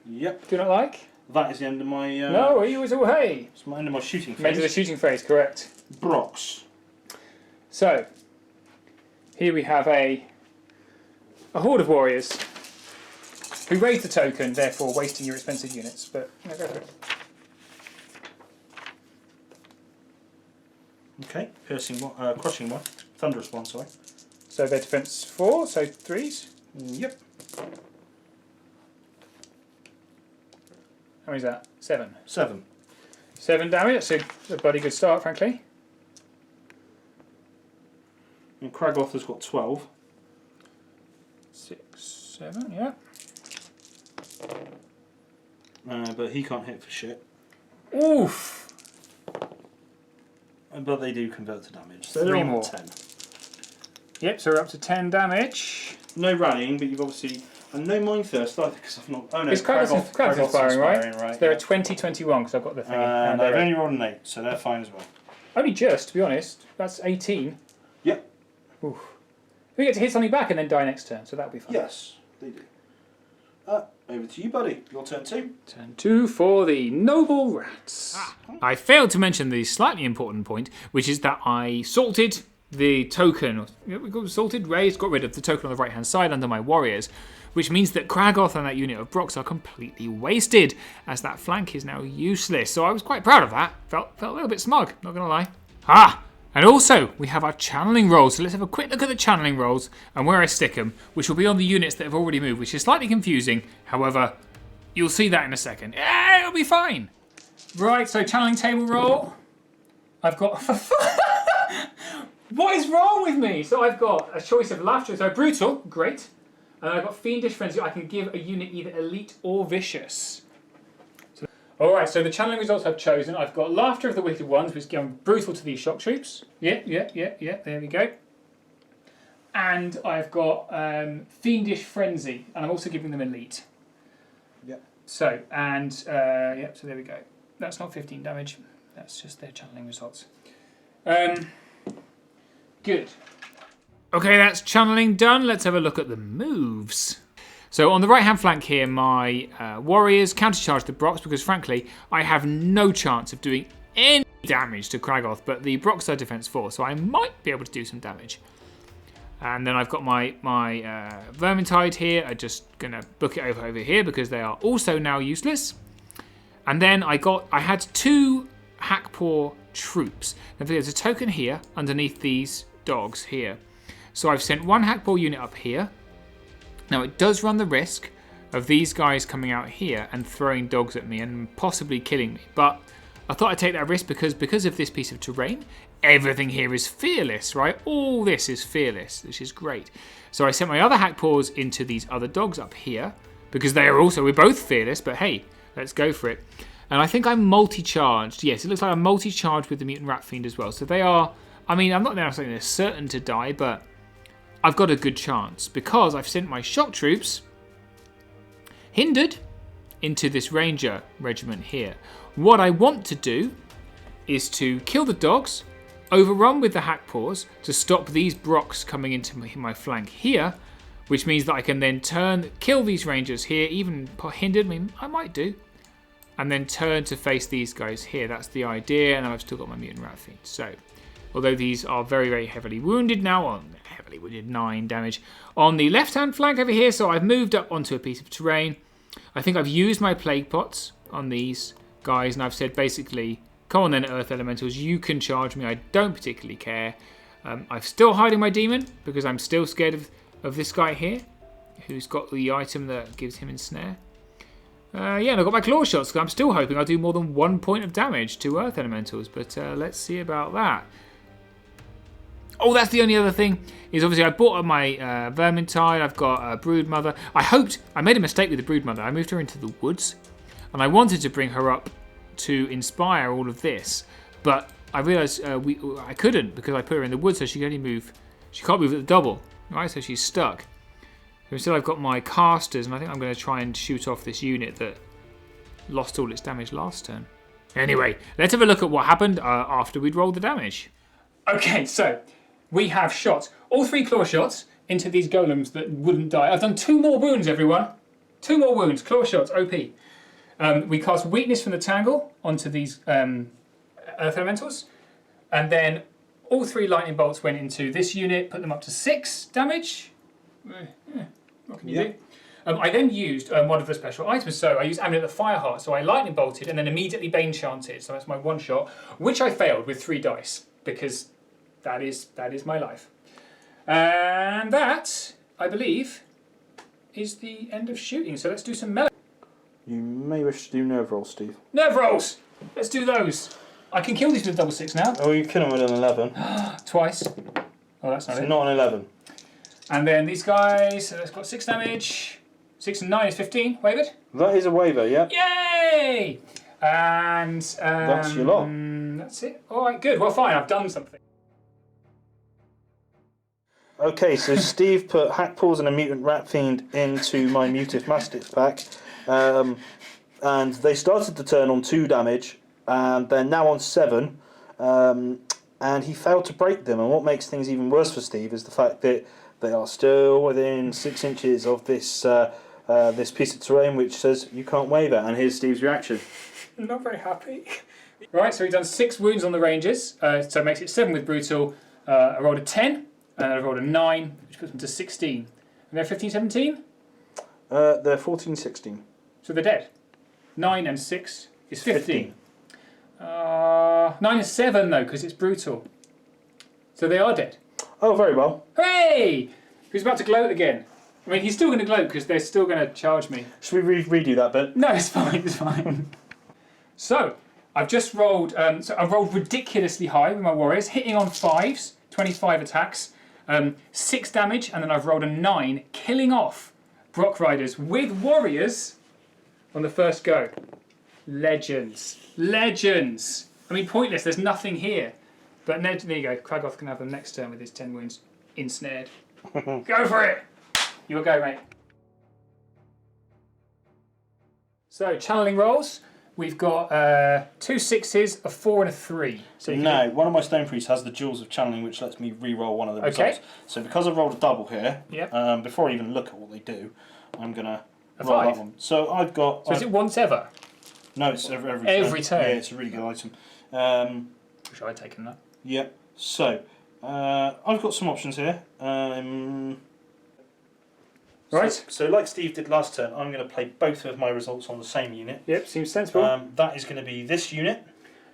Yep. Do not like? That is the end of my... no, he was away. It's my end of my shooting phase. End of the shooting phase, correct. Brocks. So, here we have a horde of warriors who raise the token, therefore wasting your expensive units. But, no, go for it. Okay, piercing one, crushing one, thunderous one, sorry. So their defense 4, so 3s. Yep. How many is that? 7. 7. 7 damage, that's a bloody good start, frankly. And Kragoth has got 12. 6, 7, yeah. But he can't hit for shit. Oof! But they do convert to damage. So 3 they're more. 10. Yep, so we're up to 10 damage. No rallying, but you've obviously... And no Mind Thirst either, because I've not... Oh no, It's Kragoth's inspiring, right? right? So they're at 20-21, because I've got the thing. And they've only rolled an 8, so they're fine as well. Only just, to be honest. That's 18. Yep. Oof. We get to hit something back and then die next turn, so that'll be fun. Yes, they do. Over to you, buddy. Your turn 2. Turn 2 for the Noble Rats. I failed to mention the slightly important point, which is that I salted the token, we got assaulted, raised, got rid of the token on the right hand side under my warriors, which means that Kragoth and that unit of Brox are completely wasted, as that flank is now useless. So I was quite proud of that. Felt a little bit smug, not going to lie. And also, we have our channeling rolls. So let's have a quick look at the channeling rolls and where I stick them, which will be on the units that have already moved, which is slightly confusing. However, you'll see that in a second. Yeah, it'll be fine. Right, so channeling table roll. I've got... What is wrong with me? So I've got a choice of laughter. So brutal, great. And I've got fiendish frenzy. I can give a unit either elite or vicious. All right, so the channeling results I've chosen. I've got laughter of the wicked ones, which is going brutal to these shock troops. Yeah. There we go. And I've got fiendish frenzy, and I'm also giving them elite. Yeah. So so there we go. That's not 15 damage. That's just their channeling results. Good. Okay, that's channeling done. Let's have a look at the moves. So on the right-hand flank here, my warriors countercharge the Brox because, frankly, I have no chance of doing any damage to Kragoth, but the Brox are defense 4, so I might be able to do some damage. And then I've got my Vermintide here. I'm just going to book it over here because they are also now useless. And then I had 2 Hackpaw troops. Now there's a token here underneath these dogs here. So I've sent 1 Hackpaw unit up here. Now it does run the risk of these guys coming out here and throwing dogs at me and possibly killing me. But I thought I'd take that risk because of this piece of terrain. Everything here is fearless, right? All this is fearless, which is great. So I sent my other Hackpaws into these other dogs up here because we're both fearless, but hey, let's go for it. And I think I'm multi-charged. Yes, it looks like I'm multi-charged with the Mutant Rat Fiend as well. So they are, I mean, I'm not necessarily certain to die, but I've got a good chance because I've sent my shock troops hindered into this Ranger regiment here. What I want to do is to kill the dogs, overrun with the Hackpaws to stop these Brox coming into my flank here, which means that I can then kill these Rangers here, even hindered, I mean, I might do. And then turn to face these guys here. That's the idea, and I've still got my Mutant Rat Fiend. So, although these are very, very heavily wounded now, heavily wounded 9 damage. On the left-hand flank over here, so I've moved up onto a piece of terrain. I think I've used my Plague Pots on these guys, and I've said basically, come on then, Earth Elementals, you can charge me, I don't particularly care. I'm still hiding my Demon, because I'm still scared of this guy here, who's got the item that gives him Ensnare. And I've got my Claw Shots, because I'm still hoping I'll do more than 1 point of damage to Earth Elementals, but let's see about that. Oh, that's the only other thing, is obviously I bought my Vermintide, I've got a Broodmother. I made a mistake with the Broodmother, I moved her into the woods, and I wanted to bring her up to inspire all of this, but I realised I couldn't, because I put her in the woods, so she can't move at the double, right, so she's stuck. So instead I've got my casters, and I think I'm going to try and shoot off this unit that lost all its damage last turn. Anyway, let's have a look at what happened after we'd rolled the damage. Okay, so we have shot all 3 claw shots into these golems that wouldn't die. I've done 2 more wounds, everyone. 2 more wounds, claw shots, OP. We cast weakness from the tangle onto these Earth Elementals, and then all 3 lightning bolts went into this unit, put them up to 6 damage. What can you do? I then used one of the special items. So I used Amulet of Fireheart. So I lightning bolted and then immediately Bane chanted. So that's my 1 shot, which I failed with 3 dice because that is my life. And that, I believe, is the end of shooting. So let's do some melee. You may wish to do nerve rolls, Steve. Nerve rolls! Let's do those. I can kill these with a double 6 now. Oh, you kill them with an 11. Twice. Oh, that's not it. Not an 11. And then these guys, so that's got 6 damage. 6 and 9 is 15. Wavered? That is a waver, yeah. Yay! And that's your lot. That's it. All right, good. Well, fine. I've done something. Okay, so Steve put Hackpaws and a Mutant Rat Fiend into my Mutive Mastiff pack. And they started the turn on 2 damage, and they're now on 7. And he failed to break them. And what makes things even worse for Steve is the fact that they are still within 6 inches of this this piece of terrain which says you can't waver. And here's Steve's reaction. Not very happy. Right, so we've done 6 wounds on the Rangers, so it makes it 7 with Brutal. I rolled a 10, and I rolled a 9, which puts them to 16. And they're 15, 17? They're 14, 16. So they're dead. 9 and 6 is 15. 9 and 7, though, because it's brutal. So they are dead. Oh, very well. Hooray! Who's about to gloat again? I mean, he's still going to gloat because they're still going to charge me. Should we redo that bit? No, it's fine, it's fine. So, I've just rolled, I rolled ridiculously high with my warriors, hitting on 5s, 25 attacks, 6 damage, and then I've rolled a 9, killing off Brock Riders with warriors on the first go. Legends. Legends! I mean, pointless, there's nothing here. But there you go, Kragoth can have them next turn with his 10 wounds ensnared. Go for it! You'll go, mate. So, channeling rolls. We've got 2 6s, a 4 and a 3. So no, one of my Stone Priests has the Jewels of Channeling, which lets me re-roll one of the results. So because I've rolled a double here, before I even look at what they do, I'm going to roll that one. So I've got... So is it once ever? No, it's every turn. Every turn? Yeah, it's a really good item. Wish I'd taken that. Yeah. So, I've got some options here. Right. So like Steve did last turn, I'm going to play both of my results on the same unit. Yep, seems sensible. That is going to be this unit.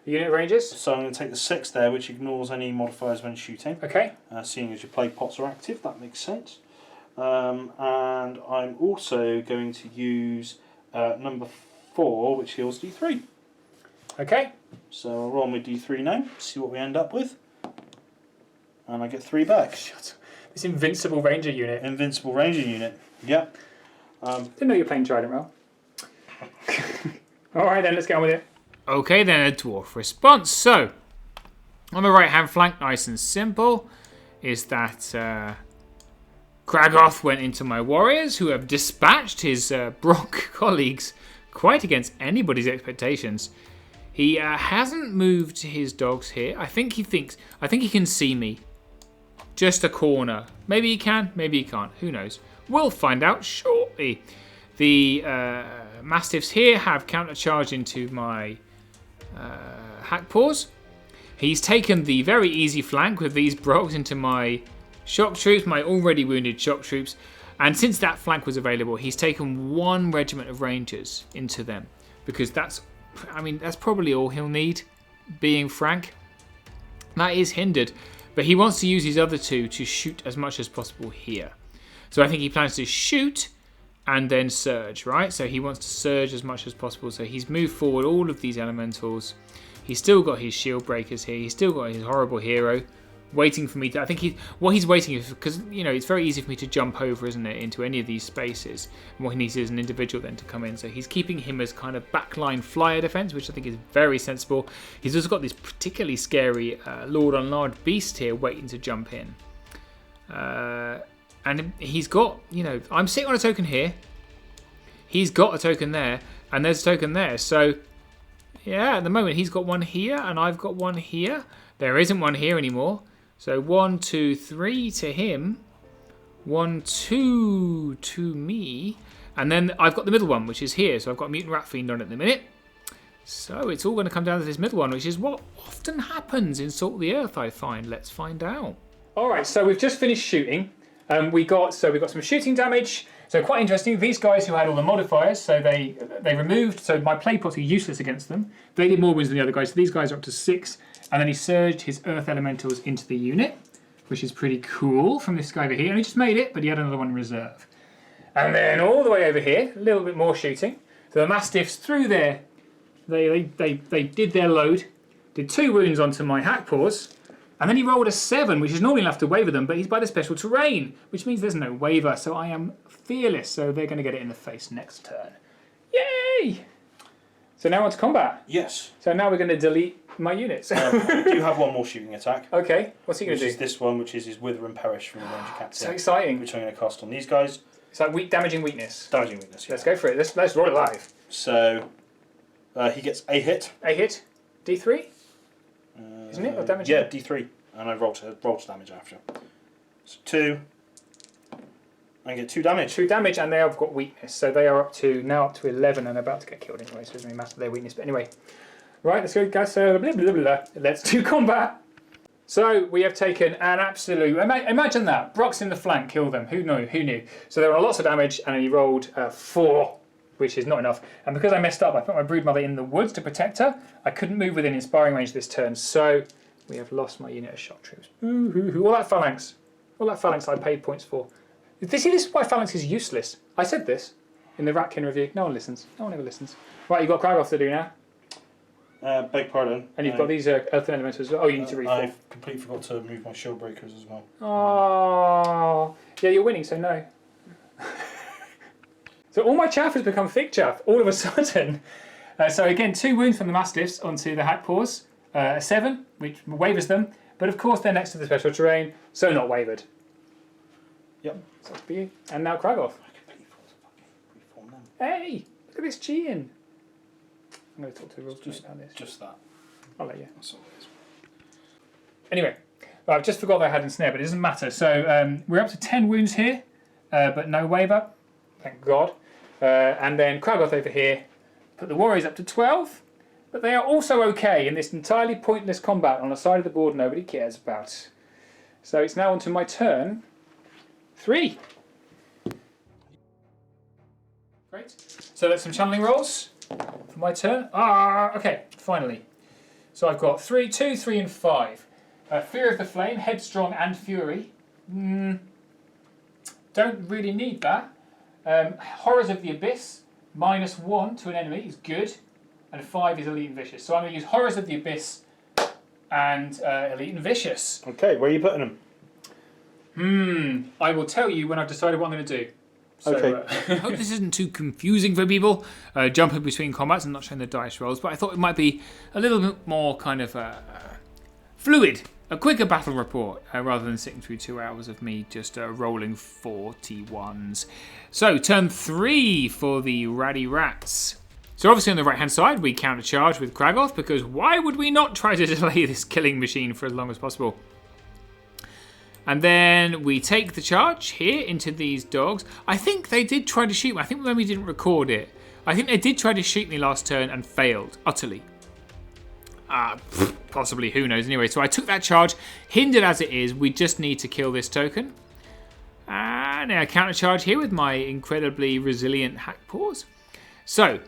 The unit ranges. So I'm going to take the 6 there, which ignores any modifiers when shooting. Okay. Seeing as your play pots are active, that makes sense. And I'm also going to use number 4, which heals D3. Okay. So I'll roll my D3 now, see what we end up with. And I get 3 back. This Invincible Ranger unit. Invincible Ranger unit. Yep. Didn't know you were playing Trident Rail. Alright then, let's get on with it. Okay then, a dwarf response. So, on the right hand flank, nice and simple, is that Kragoth went into my warriors, who have dispatched his Brock colleagues quite against anybody's expectations. He hasn't moved his dogs here. I think he can see me. Just a corner. Maybe he can, maybe he can't. Who knows? We'll find out shortly. The Mastiffs here have countercharged into my hack paws. He's taken the very easy flank with these Brocks into my shock troops, my already wounded shock troops. And since that flank was available, he's taken 1 regiment of Rangers into them. Because that's probably all he'll need, being frank. That is hindered. But he wants to use his other 2 to shoot as much as possible here. So I think he plans to shoot and then surge, right? So he wants to surge as much as possible. So he's moved forward all of these elementals. He's still got his shield breakers here. He's still got his horrible hero waiting for me to... I think what he's waiting is... Because, it's very easy for me to jump over, isn't it, into any of these spaces. And what he needs is an individual then to come in. So he's keeping him as kind of backline flyer defense, which I think is very sensible. He's also got this particularly scary Lord on Large beast here waiting to jump in. And he's got, I'm sitting on a token here. He's got a token there. And there's a token there. So, yeah, at the moment he's got one here and I've got one here. There isn't one here anymore. So 1, 2, 3 to him. 1, 2 to me. And then I've got the middle one, which is here. So I've got Mutant Rat Fiend on at the minute. So it's all going to come down to this middle one, which is what often happens in Salt of the Earth, I find. Let's find out. All right, so we've just finished shooting. We got some shooting damage. So quite interesting. These guys who had all the modifiers, so they removed. So my play pots are useless against them. They did more wounds than the other guys. So these guys are up to 6. And then he surged his Earth Elementals into the unit, which is pretty cool from this guy over here. And he just made it, but he had another one in reserve. And then all the way over here, a little bit more shooting. So the Mastiffs threw their... They did their load, did 2 wounds onto my hack paws, and then he rolled a 7, which is normally enough to waver them, but he's by the special terrain, which means there's no waver, so I am fearless. So they're going to get it in the face next turn. Yay! So now on to combat. Yes. So now we're going to delete my units. I do have one more shooting attack. Okay, what's he going to do? Which is this one, which is his Wither and Perish from the Ranger Captain. So exciting. Which I'm going to cast on these guys. It's like damaging weakness. Damaging weakness, yeah. Let's go for it. Let's roll it live. So he gets a hit. A hit? D3? Isn't it? Or damage? Yeah, D3. And I roll to damage after. So 2. I get 2 damage. 2 damage, and they have got weakness. So they are up to 11 and about to get killed anyway, so it doesn't really matter their weakness. But anyway. Right, let's go, guys. So, blah, blah, blah, blah. Let's do combat. So we have taken an absolute... Imagine that. Brock's in the flank, kill them. Who knew? So there were lots of damage and he rolled 4, which is not enough. And because I messed up, I put my broodmother in the woods to protect her. I couldn't move within inspiring range this turn. So we have lost my unit of shock troops. All that phalanx. All that phalanx I paid points for. See, this is why phalanx is useless. I said this in the Ratkin review. No one listens. No one ever listens. Right, you've got Kragoth to do now. Beg pardon. And you've got these Earth Elementals as well. Oh, you need to reform. I completely forgot to move my shield breakers as well. Oh, yeah, you're winning, so no. So all my chaff has become thick chaff all of a sudden. So again, 2 wounds from the Mastiffs onto the Hack Paws. A 7, which wavers them. But of course they're next to the special terrain, so not wavered. Yep. So for you. And now Kragoth. I completely forgot to fucking reform them. Hey, look at this cheating. I'm going to talk to the rules about this. Just that. I'll let you. That's all it is. Anyway, well, I've just forgot that I had ensnare, but it doesn't matter. So we're up to 10 wounds here, but no waver. Thank God. And then Kragoth over here. Put the warriors up to 12. But they are also okay in this entirely pointless combat on a side of the board nobody cares about. So it's now on to my turn 3. Great. So that's some channeling rolls for my turn. Okay, finally. So I've got 2, 3, and 5. Fear of the Flame, Headstrong, and Fury. Don't really need that. Horrors of the Abyss, -1 to an enemy is good. And 5 is Elite and Vicious. So I'm going to use Horrors of the Abyss and Elite and Vicious. Okay, where are you putting them? I will tell you when I've decided what I'm going to do. So, Okay. I hope this isn't too confusing for people, jumping between combats and not showing the dice rolls, but I thought it might be a little bit more kind of fluid, a quicker battle report, rather than sitting through 2 hours of me just rolling 41s. So, turn 3 for the Ratty Rats. So obviously on the right hand side we countercharge with Kragoth, because why would we not try to delay this killing machine for as long as possible? And then we take the charge here into these dogs. I think they did try to shoot me. I think maybe we didn't record it. I think they did try to shoot me last turn and failed utterly. Possibly, who knows. Anyway, so I took that charge, hindered as it is. We just need to kill this token. And I countercharge here with my incredibly resilient Hack Paws. So,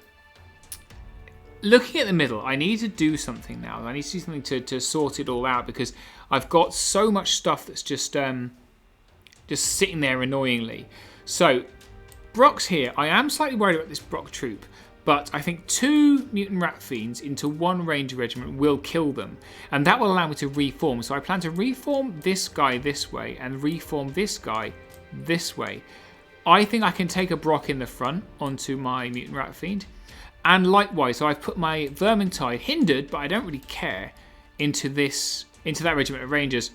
looking at the middle, I need to do something now. I need to do something to sort it all out, because I've got so much stuff that's just sitting there annoyingly. So, Brock's here. I am slightly worried about this Brock troop, but I think 2 Mutant Rat Fiends into 1 Ranger Regiment will kill them, and that will allow me to reform. So I plan to reform this guy this way and reform this guy this way. I think I can take a Brock in the front onto my Mutant Rat Fiend. And likewise, so I've put my Vermintide, hindered, but I don't really care, into that regiment of Rangers.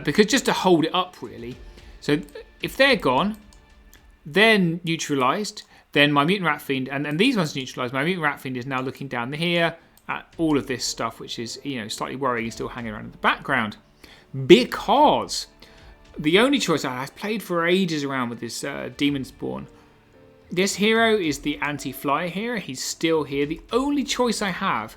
Because just to hold it up, really. So if they're gone, they're neutralised, then my Mutant Rat Fiend, and these ones neutralised, my Mutant Rat Fiend is now looking down here at all of this stuff, which is, slightly worrying, still hanging around in the background. Because the only choice I've played for ages around with this Demon Spawn. This hero is the anti-flyer hero. He's still here. The only choice I have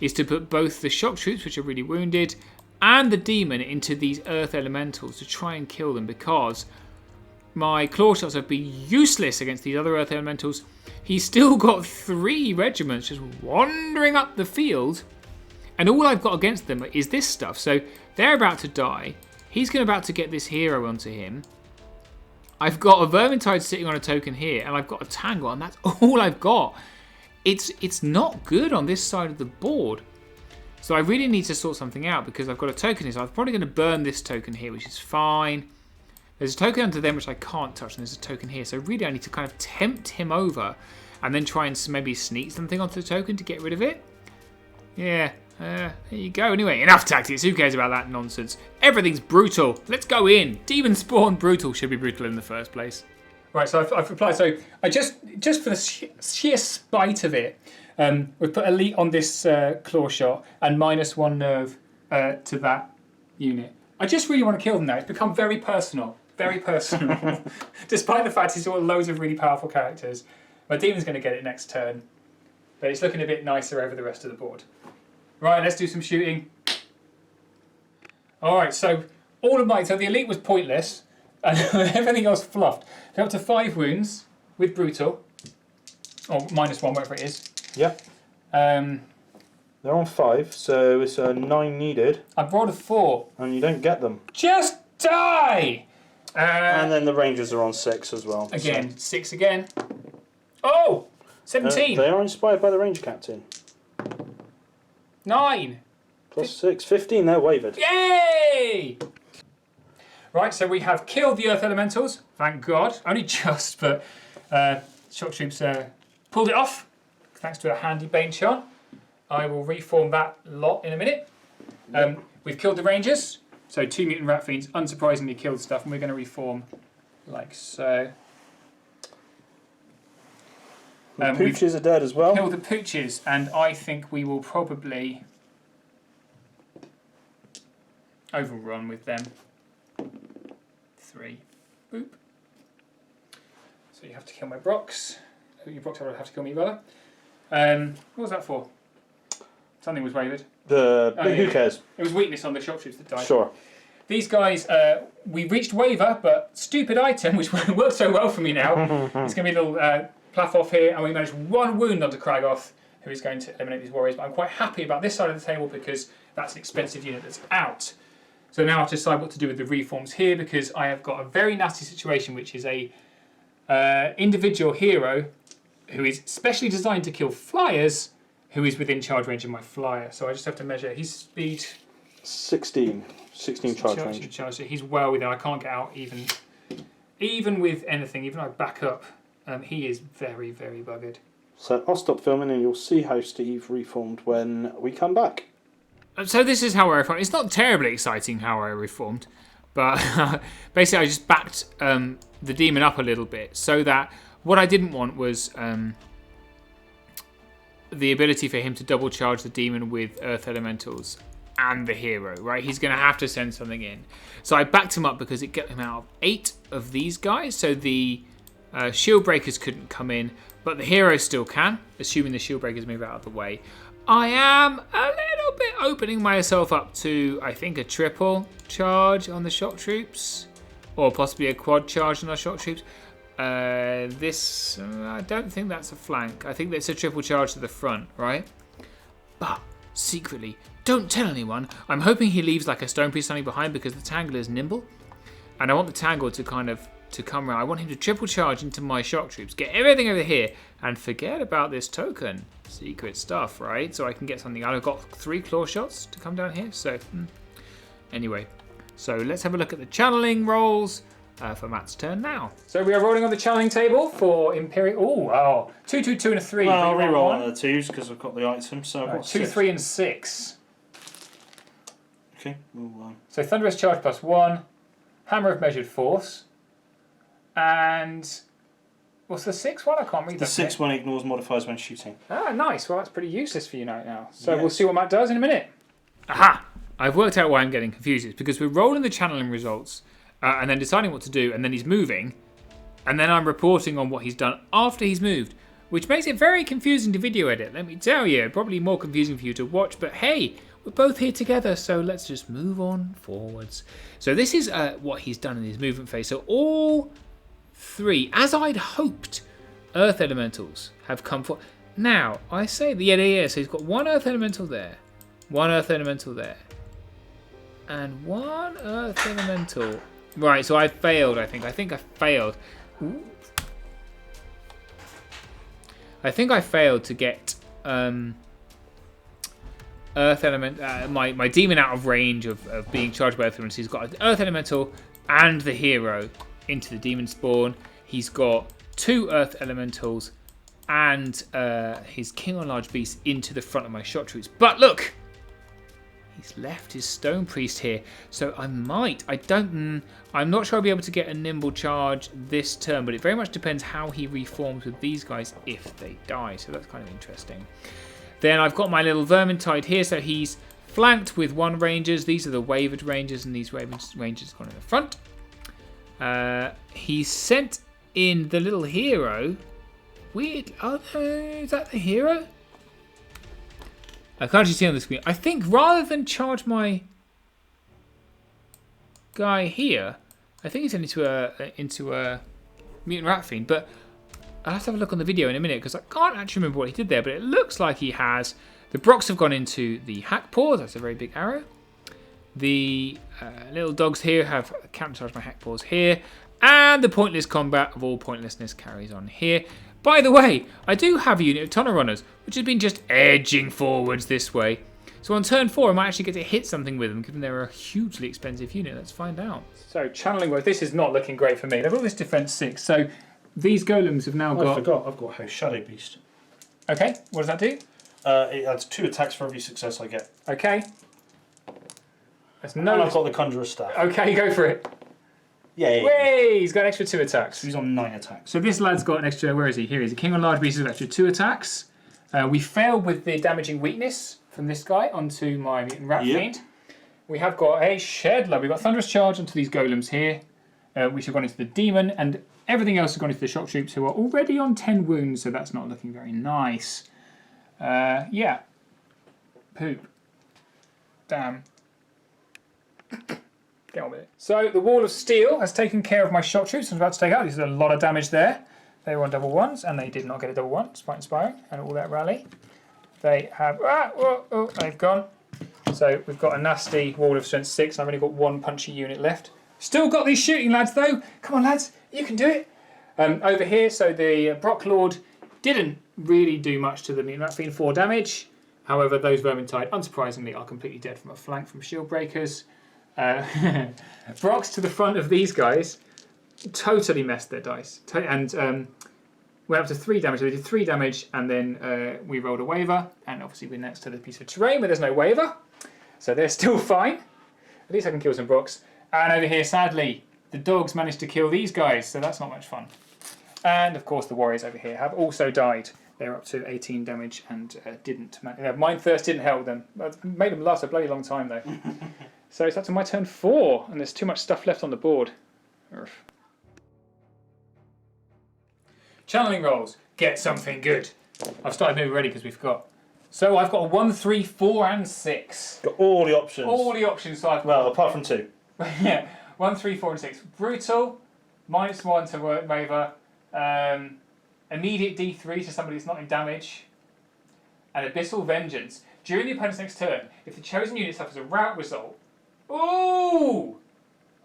is to put both the shock troops, which are really wounded, and the demon into these earth elementals to try and kill them, because my claw shots have been useless against these other earth elementals. He's still got 3 regiments just wandering up the field, and all I've got against them is this stuff. So they're about to die. He's about to get this hero onto him. I've got a Vermintide sitting on a token here, and I've got a Tangle, and that's all I've got. It's not good on this side of the board. So I really need to sort something out, because I've got a token here. So I'm probably going to burn this token here, which is fine. There's a token under them which I can't touch, and there's a token here. So really I need to kind of tempt him over, and then try and maybe sneak something onto the token to get rid of it. Yeah, there you go. Anyway, enough tactics. Who cares about that nonsense? Everything's brutal. Let's go in. Demon Spawn brutal. Should be brutal in the first place. Right, so I've replied. So I just for the sheer spite of it, we put Elite on this claw shot and -1 nerve to that unit. I just really want to kill them now. It's become very personal. Very personal. Despite the fact he's got loads of really powerful characters. My demon's going to get it next turn. But it's looking a bit nicer over the rest of the board. Right, let's do some shooting. All right, so so the elite was pointless, and everything else fluffed. They're up to 5 wounds with brutal, or -1, whatever it is. Yeah. They're on 5, so it's a 9 needed. I brought a 4. And you don't get them. Just die! And then the Rangers are on 6 as well. Again, 6 again. Oh! 17. They are inspired by the Ranger Captain. 9. Plus 6. 15, they're wavered. Yay! Right, so we have killed the Earth Elementals. Thank God. Only just, but Shock Troops pulled it off. Thanks to a handy Bane shot. I will reform that lot in a minute. We've killed the Rangers. So 2 mutant rat fiends unsurprisingly killed stuff, and we're going to reform like so. The Pooches are dead as well. Killed the Pooches, and I think we will probably overrun with them. 3. Boop. So you have to kill my Brox. Your Brox have to kill me, brother. What was that for? Something was wavered. Who cares? It was weakness on the Shock Troops that died. Sure. These guys, we reached waver, but stupid item, which works so well for me now. It's going to be a little plaff off here, and we managed 1 wound onto Kragoth, who is going to eliminate these warriors. But I'm quite happy about this side of the table because that's an expensive unit that's out. So now I have to decide what to do with the reforms here, because I have got a very nasty situation, which is a individual hero who is specially designed to kill flyers, who is within charge range of my flyer. So I just have to measure his speed. 16 charge range. So he's well within. I can't get out even with anything, even if I back up. He is very, very buggered. So I'll stop filming and you'll see how Steve reformed when we come back. So this is how I reformed. It's not terribly exciting how I reformed, but basically I just backed the demon up a little bit so that what I didn't want was the ability for him to double charge the demon with Earth Elementals and the hero, right? He's going to have to send something in. So I backed him up because it got him out of 8 of these guys. So the shield breakers couldn't come in, but the hero still can, assuming the shield breakers move out of the way. I am a little bit opening myself up to, I think, a triple charge on the shock troops, or possibly a quad charge on our shock troops. I don't think that's a flank. I think it's a triple charge to the front, right? But secretly, don't tell anyone. I'm hoping he leaves like a stone piece something behind because the Tangler is nimble, and I want the Tangle to come around. I want him to triple charge into my shock troops, get everything over here, and forget about this token. Secret stuff, right? So I can get something. I've got 3 claw shots to come down here. So anyway, so let's have a look at the channeling rolls for Matt's turn now. So we are rolling on the channeling table for Imperial. Oh, wow. 2, 2, 2, and a 3. Well, I'll re-roll one of the 2s because I've got the item. So I've got 2, 6. 3, and 6. Okay. So Thunderous Charge +1, Hammer of Measured Force, and what's the 6th one? I can't read that. The 6th one ignores modifiers when shooting. Ah, nice. Well, that's pretty useless for you now. So Yes. We'll see what Matt does in a minute. Aha! I've worked out why I'm getting confused. It's because we're rolling the channeling results and then deciding what to do, and then he's moving, and then I'm reporting on what he's done after he's moved, which makes it very confusing to video edit, let me tell you. Probably more confusing for you to watch, but hey, we're both here together, so let's just move on forwards. So this is what he's done in his movement phase. So all 3, as I'd hoped, Earth Elementals have come for. Now, I say, yeah, so he's got 1 Earth Elemental there, 1 Earth Elemental there, and 1 Earth Elemental. Right, so I failed, I think. I failed. Ooh. I think I failed to get Earth Element, my demon out of range of being charged by Earth Elementals. He's got an Earth Elemental and the hero into the demon spawn. He's got 2 Earth Elementals and his King on Large Beast into the front of my shot troops. But look! He's left his Stone Priest here, so I'm not sure I'll be able to get a nimble charge this turn, but it very much depends how he reforms with these guys if they die, so that's kind of interesting. Then I've got my little Vermintide here, so he's flanked with 1 Rangers. These are the wavered Rangers, and these Rangers gone in the front. He sent in the little hero. Weird. Oh, is that the hero? I can't actually see on the screen. I think rather than charge my guy here, I think he's into a mutant rat fiend, but I'll have to have a look on the video in a minute because I can't actually remember what he did there, but it looks like he has... The Brocs have gone into the hack paws. That's a very big arrow. The little dogs here have countercharged my hack paws here. And the pointless combat of all pointlessness carries on here. By the way, I do have a unit of tunnel runners, which has been just edging forwards this way. So on turn 4, I might actually get to hit something with them, given they're a hugely expensive unit. Let's find out. So channeling wise, this is not looking great for me. They've got this defense 6, so these golems have now got... I forgot, I've got Host Shadow Beast. Okay, what does that do? It adds 2 attacks for every success I get. Okay. That's And I've got the Conjurer's Staff. Okay, go for it. Yay! Way! He's got an extra 2 attacks. So he's on 9 attacks. So this lad's got an extra... Where is he? Here he is. A King on Large Beast with extra 2 attacks. We failed with the damaging weakness from this guy onto my mutant rat fiend. We have got a shed lad. We've got Thunderous Charge onto these golems here. Which have gone into the demon, and everything else has gone into the shock troops, who are already on 10 wounds, so that's not looking very nice. Yeah. Poop. Damn. Get on with it. So the Wall of Steel has taken care of my shock troops. I was about to take out. There's a lot of damage there. They were on double ones, and they did not get a double one, despite inspiring, and all that rally. They have... they've gone. So we've got a nasty Wall of Strength 6, and I've only got 1 punchy unit left. Still got these shooting lads, though. Come on, lads. You can do it. Over here, so the Brock Lord didn't really do much to the Mutant Rat Fiend, 4 damage. However, those Vermintide, unsurprisingly, are completely dead from a flank from shield breakers. Brocks to the front of these guys totally messed their dice. And went up to 3 damage. So they did 3 damage, and then we rolled a waiver. And obviously we're next to the piece of terrain where there's no waiver. So they're still fine. At least I can kill some Brocks. And over here, sadly, the dogs managed to kill these guys, so that's not much fun. And of course the warriors over here have also died. They're up to 18 damage and didn't... Mind Thirst didn't help them. It made them last a bloody long time, though. So it's up to my turn 4, and there's too much stuff left on the board. Urgh. Channeling rolls. Get something good. I've started moving already because we forgot. So I've got a 1, 3, 4 and 6. Got all the options. All the options. So I've well, apart from 2. Yeah, 1, 3, 4 and 6. Brutal. -1 to waiver. Immediate D3 to somebody that's not in damage. And Abyssal Vengeance. During the opponent's next turn, if the chosen unit suffers a rout result... Ooh!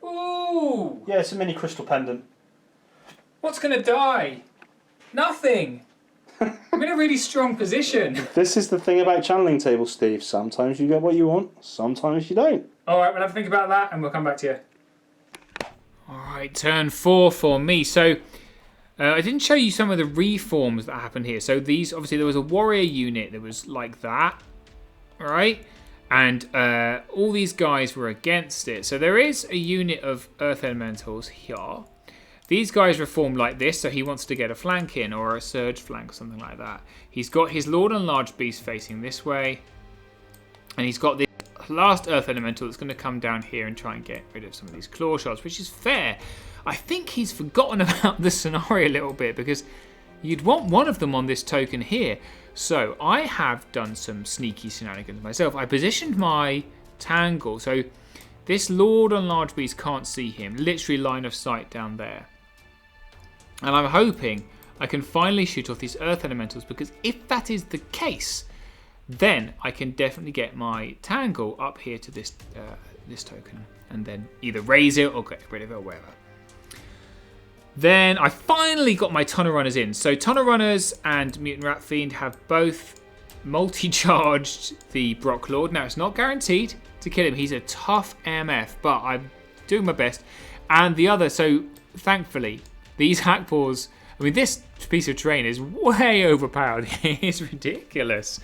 Ooh! Yeah, it's a mini crystal pendant. What's going to die? Nothing! I'm in a really strong position. This is the thing about channeling tables, Steve. Sometimes you get what you want, sometimes you don't. Alright, we'll have to think about that and we'll come back to you. Alright, turn 4 for me. So, I didn't show you some of the reforms that happened here. So these, obviously there was a warrior unit that was like that. Alright? And all these guys were against it. So there is a unit of Earth Elementals here. These guys reformed like this, so he wants to get a flank in, or a surge flank, or something like that. He's got his Lord and Large Beast facing this way. And he's got the last Earth Elemental that's going to come down here and try and get rid of some of these claw shots, which is fair. I think he's forgotten about the scenario a little bit, because you'd want one of them on this token here. So I have done some sneaky shenanigans myself. I positioned my Tangle, so this Lord and Large Beast can't see him, literally line of sight down there. And I'm hoping I can finally shoot off these Earth Elementals, because if that is the case, then I can definitely get my Tangle up here to this this token, and then either raise it or get rid of it or whatever. Then I finally got my Tunnel Runners in. So Tunnel Runners and Mutant Rat Fiend have both multi-charged the Brock Lord. Now it's not guaranteed to kill him. He's a tough MF, but I'm doing my best. And the other, so thankfully, these Hackpaws, I mean, this piece of terrain is way overpowered. It's ridiculous.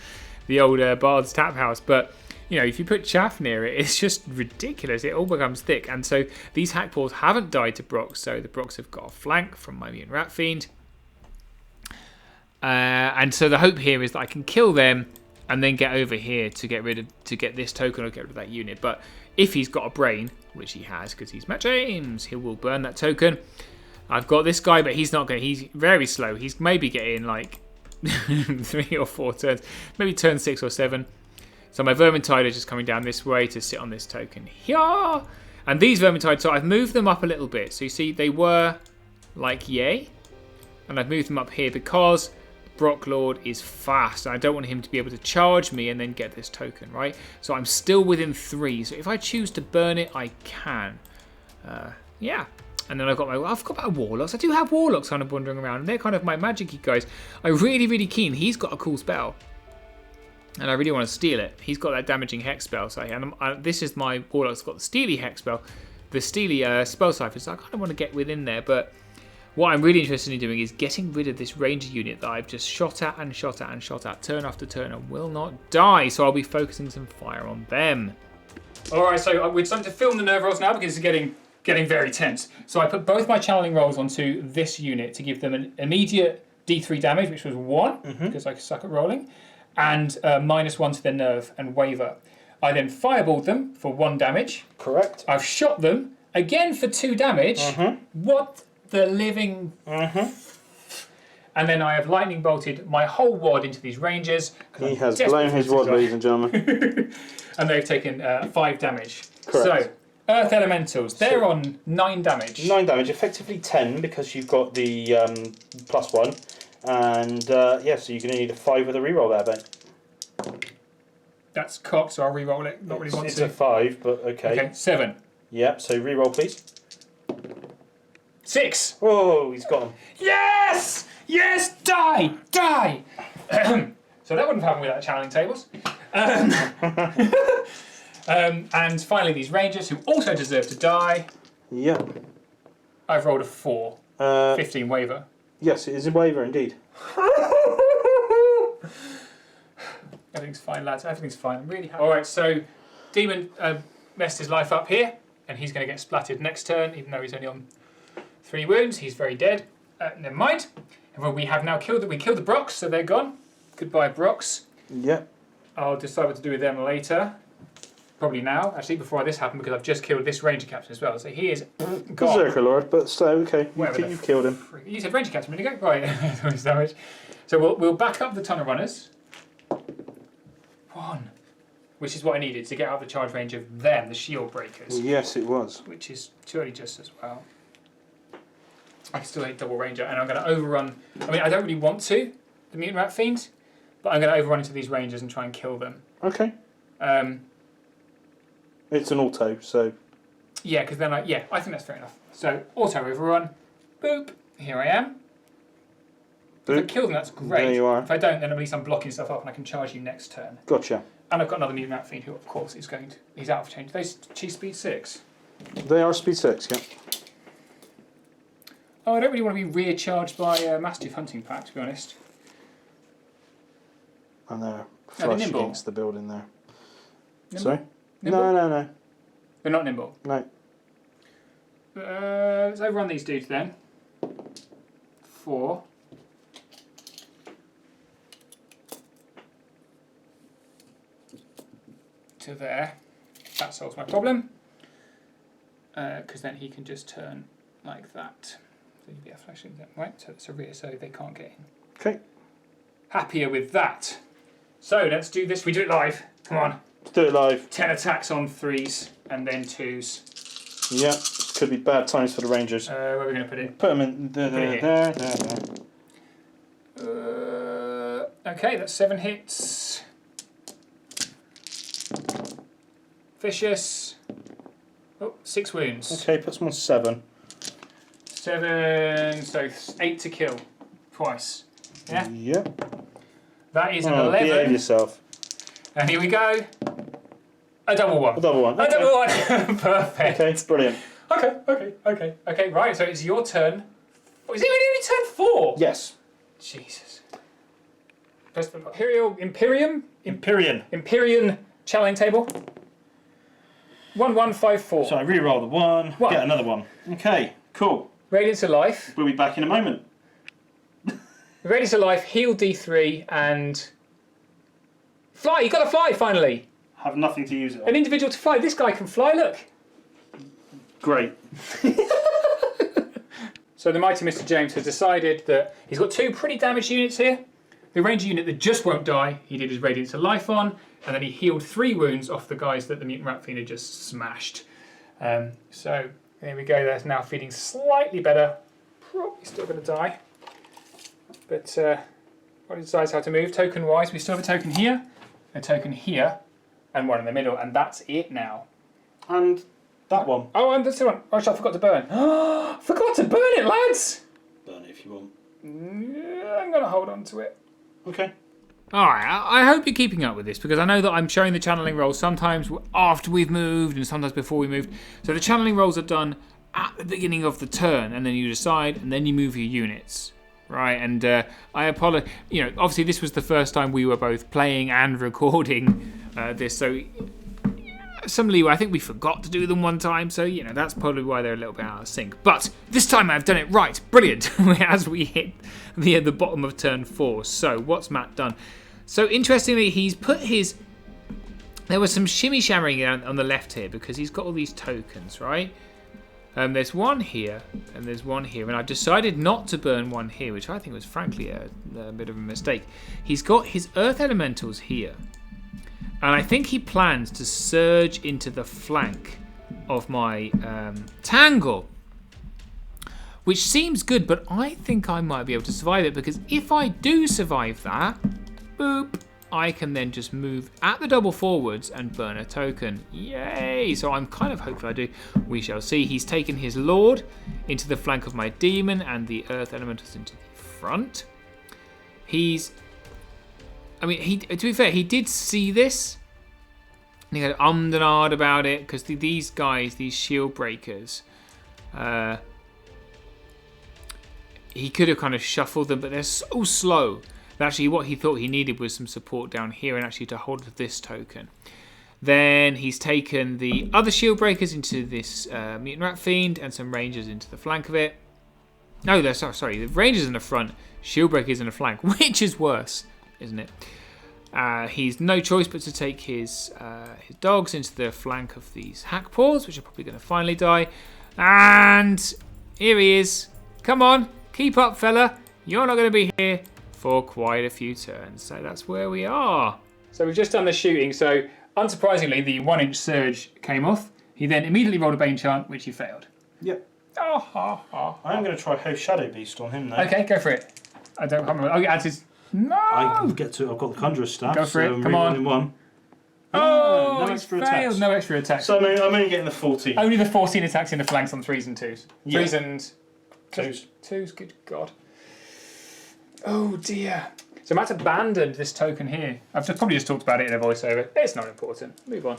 The old Bard's Tap House, but you know, if you put chaff near it, it's just ridiculous. It all becomes thick. And so these Hackpaws haven't died to Brocks, so the Brocks have got a flank from my Mutant Rat Fiend. And so the hope here is that I can kill them and then get over here to get this token or get rid of that unit. But if he's got a brain, which he has because he's Matt James, he will burn that token. I've got this guy, but he's not going. He's very slow. He's maybe getting like 3 or 4 turns, maybe turn 6 or 7. So my Vermintide is just coming down this way to sit on this token here. And these Vermintide, so I've moved them up a little bit. So you see, they were like yay. And I've moved them up here because Brock Lord is fast. And I don't want him to be able to charge me and then get this token, right? So I'm still within 3. So if I choose to burn it, I can. Yeah. And then I've got my Warlocks. I do have Warlocks kind of wandering around. And they're kind of my magic-y guys. I'm really, really keen. He's got a cool spell. And I really want to steal it. He's got that damaging hex spell. So, and this is my Warlock's got the Steely hex spell. The Steely spell cipher. So I kind of want to get within there. But what I'm really interested in doing is getting rid of this ranger unit that I've just shot at and shot at and shot at. Turn after turn and will not die. So I'll be focusing some fire on them. Alright, so we're starting to film the nerve rolls now because it's getting very tense. So I put both my channeling rolls onto this unit to give them an immediate D3 damage, which was 1, because I suck at rolling, and -1 to their nerve and waver. I then fireballed them for 1 damage. Correct. I've shot them again for 2 damage. What the living... And then I have lightning bolted my whole wad into these rangers. He has blown his wad, ladies and gentlemen. And they've taken 5 damage. Correct. So, Earth Elementals, they're on 9 damage. 9 damage, effectively 10 because you've got the +1. And yeah, so you're going to need a 5 with a reroll there, Ben. That's cocked, so I'll reroll it. Not really want it's to. It's a 5, but okay. Okay, 7. Yeah, so reroll, please. 6. Oh, he's got him. Yes! Yes! Die! Die! So that wouldn't have happened without channeling tables. And finally, these rangers who also deserve to die. Yeah. I've rolled a 4. 15 waver. Yes, it is a waiver indeed. Everything's fine, lads. Everything's fine. I'm really happy. Alright, so Demon messed his life up here, and he's going to get splatted next turn, even though he's only on 3 wounds. He's very dead. Never mind. Well, we have now killed the Brocks, so they're gone. Goodbye, Brocks. Yep. I'll decide what to do with them later. Probably now, actually, before this happened, because I've just killed this Ranger Captain as well. So he is gone. Berserker Lord, but still, okay. You've killed him. You said Ranger Captain a minute ago? Right, damage. So we'll back up the Tunnel Runners. 1. Which is what I needed to get out of the charge range of them, the Shield Breakers. Yes, it was. Which is too early just as well. I can still hit double ranger, and I'm going to overrun. I mean, I don't really want to, the Mutant Rat Fiend, but I'm going to overrun into these rangers and try and kill them. Okay. It's an auto, so. Yeah, because then I think that's fair enough. So auto overrun, boop. Here I am. Boop. If I kill them, that's great. There you are. If I don't, then at least I'm blocking stuff up, and I can charge you next turn. Gotcha. And I've got another Mutant Rat Fiend who, of course, is going to. He's out of change. Those cheese speed 6. They are speed 6, yeah. Oh, I don't really want to be recharged by Mastiff Hunting Pack, to be honest. And they're flush against the building there. Nimble? Sorry? Nimble? No. They're not nimble. No. Let's overrun these dudes then. 4. To there. That solves my problem. Because then he can just turn like that. So you'd be flashing them, right? So it's a rear, so they can't get in. Okay. Happier with that. So let's do this. We do it live. Come on. Let's do it live. 10 attacks on 3s and then 2s. Yeah. Could be bad times for the Rangers. Where are we going to put it? Put them in there. Okay, that's 7 hits. Vicious. Oh, 6 wounds. Okay, put them on 7. 7, so 8 to kill. Twice. Yeah? Yep. That is an 11. Behave yourself. And here we go. A double 1. A double 1. A double 1. Perfect. Okay, brilliant. Okay, right, so it's your turn. Oh, is it only turn 4? Yes. Jesus. Imperium challenge table. 1154. So I re-roll the 1, get another 1. Okay, cool. Radiance of Life. We'll be back in a moment. Radiance of Life, heal D3, and fly. You got to fly finally. Have nothing to use it on. An individual to fly. This guy can fly. Look. Great. So the mighty Mr. James has decided that he's got 2 pretty damaged units here. The ranger unit that just won't die, he did his Radiance of Life on, and then he healed 3 wounds off the guys that the Mutant Rat Fiend had just smashed. So there we go. That's now feeling slightly better. Probably still going to die. But what decides how to move? Token-wise, we still have a token here, a token here, and one in the middle, and that's it now. And that one. Oh, and that's the one. Oh, I forgot to burn. Forgot to burn it, lads! Burn it if you want. I'm going to hold on to it. Okay. Alright, I hope you're keeping up with this because I know that I'm showing the channeling rolls sometimes after we've moved and sometimes before we moved. So the channeling rolls are done at the beginning of the turn and then you decide and then you move your units. Right, and I apologize. You know, obviously this was the first time we were both playing and recording this, so some leeway. I think we forgot to do them one time, so you know that's probably why they're a little bit out of sync. But this time I've done it right, brilliant. As we hit the bottom of turn 4. So what's Matt done? So interestingly, he's put his. There was some shimmy shammering on the left here because he's got all these tokens, right? There's one here, and there's one here, and I've decided not to burn one here, which I think was frankly a bit of a mistake. He's got his Earth Elementals here, and I think he plans to surge into the flank of my Tangle, which seems good, but I think I might be able to survive it, because if I do survive that, boop, I can then just move at the double forwards and burn a token. Yay! So I'm kind of hopeful I do. We shall see. He's taken his Lord into the flank of my Demon and the Earth Elementals into the front. To be fair, he did see this. And he had and ahed about it because these guys, these shield breakers, he could have kind of shuffled them, but they're so slow. Actually, what he thought he needed was some support down here and actually to hold this token. Then he's taken the other shield breakers into this Mutant Rat Fiend and some Rangers into the flank of it. No, sorry, the Rangers in the front, shield breakers in the flank, which is worse, isn't it? He's no choice but to take his dogs into the flank of these Hack Paws, which are probably going to finally die. And here he is. Come on, keep up, fella. You're not going to be here for quite a few turns. So that's where we are. So we've just done the shooting. So unsurprisingly, the 1-inch surge came off. He then immediately rolled a Bane Chant, which he failed. Yep. I am going to try Host Shadow Beast on him though. Okay, go for it. I don't remember. Oh, add his. No! I've got the Conjurer's staff. Go for it. So Come on. One. Oh, no extra attacks. No extra attacks. So I'm only getting the 14. Only the 14 attacks in the flanks on 3s and 2s. Yeah. 3s and 2s. 2s, good God. Oh dear. So Matt's abandoned this token here. I've probably just talked about it in a voiceover. It's not important. Move on.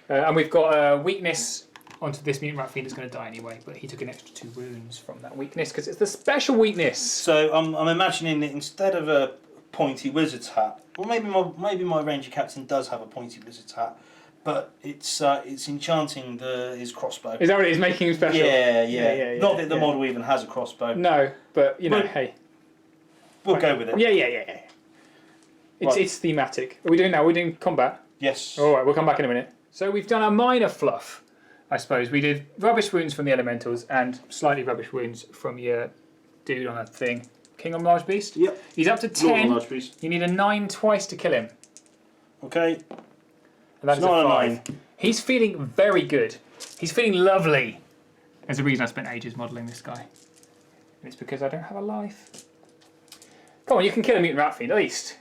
And we've got a weakness onto this Mutant Rat Fiend. It's going to die anyway, but he took an extra 2 wounds from that weakness because it's the special weakness. So I'm imagining that instead of a pointy wizard's hat, well maybe my Ranger Captain does have a pointy wizard's hat, but it's enchanting his crossbow. Is that what it is, making him special? Yeah. Not that the model even has a crossbow. No, but you know, hey. We'll go with it. Yeah. It's thematic. Are we doing now? Are we doing combat? Yes. All right, we'll come back in a minute. So we've done a minor fluff, I suppose. We did rubbish wounds from the elementals and slightly rubbish wounds from your dude on that thing. King on Large Beast? Yep. He's up to 10. Large Beast. You need a 9 twice to kill him. Okay. And that's not a 5. a 9. He's feeling very good. He's feeling lovely. There's a reason I spent ages modelling this guy. And it's because I don't have a life. Come on, you can kill a Mutant Rat Fiend, at least.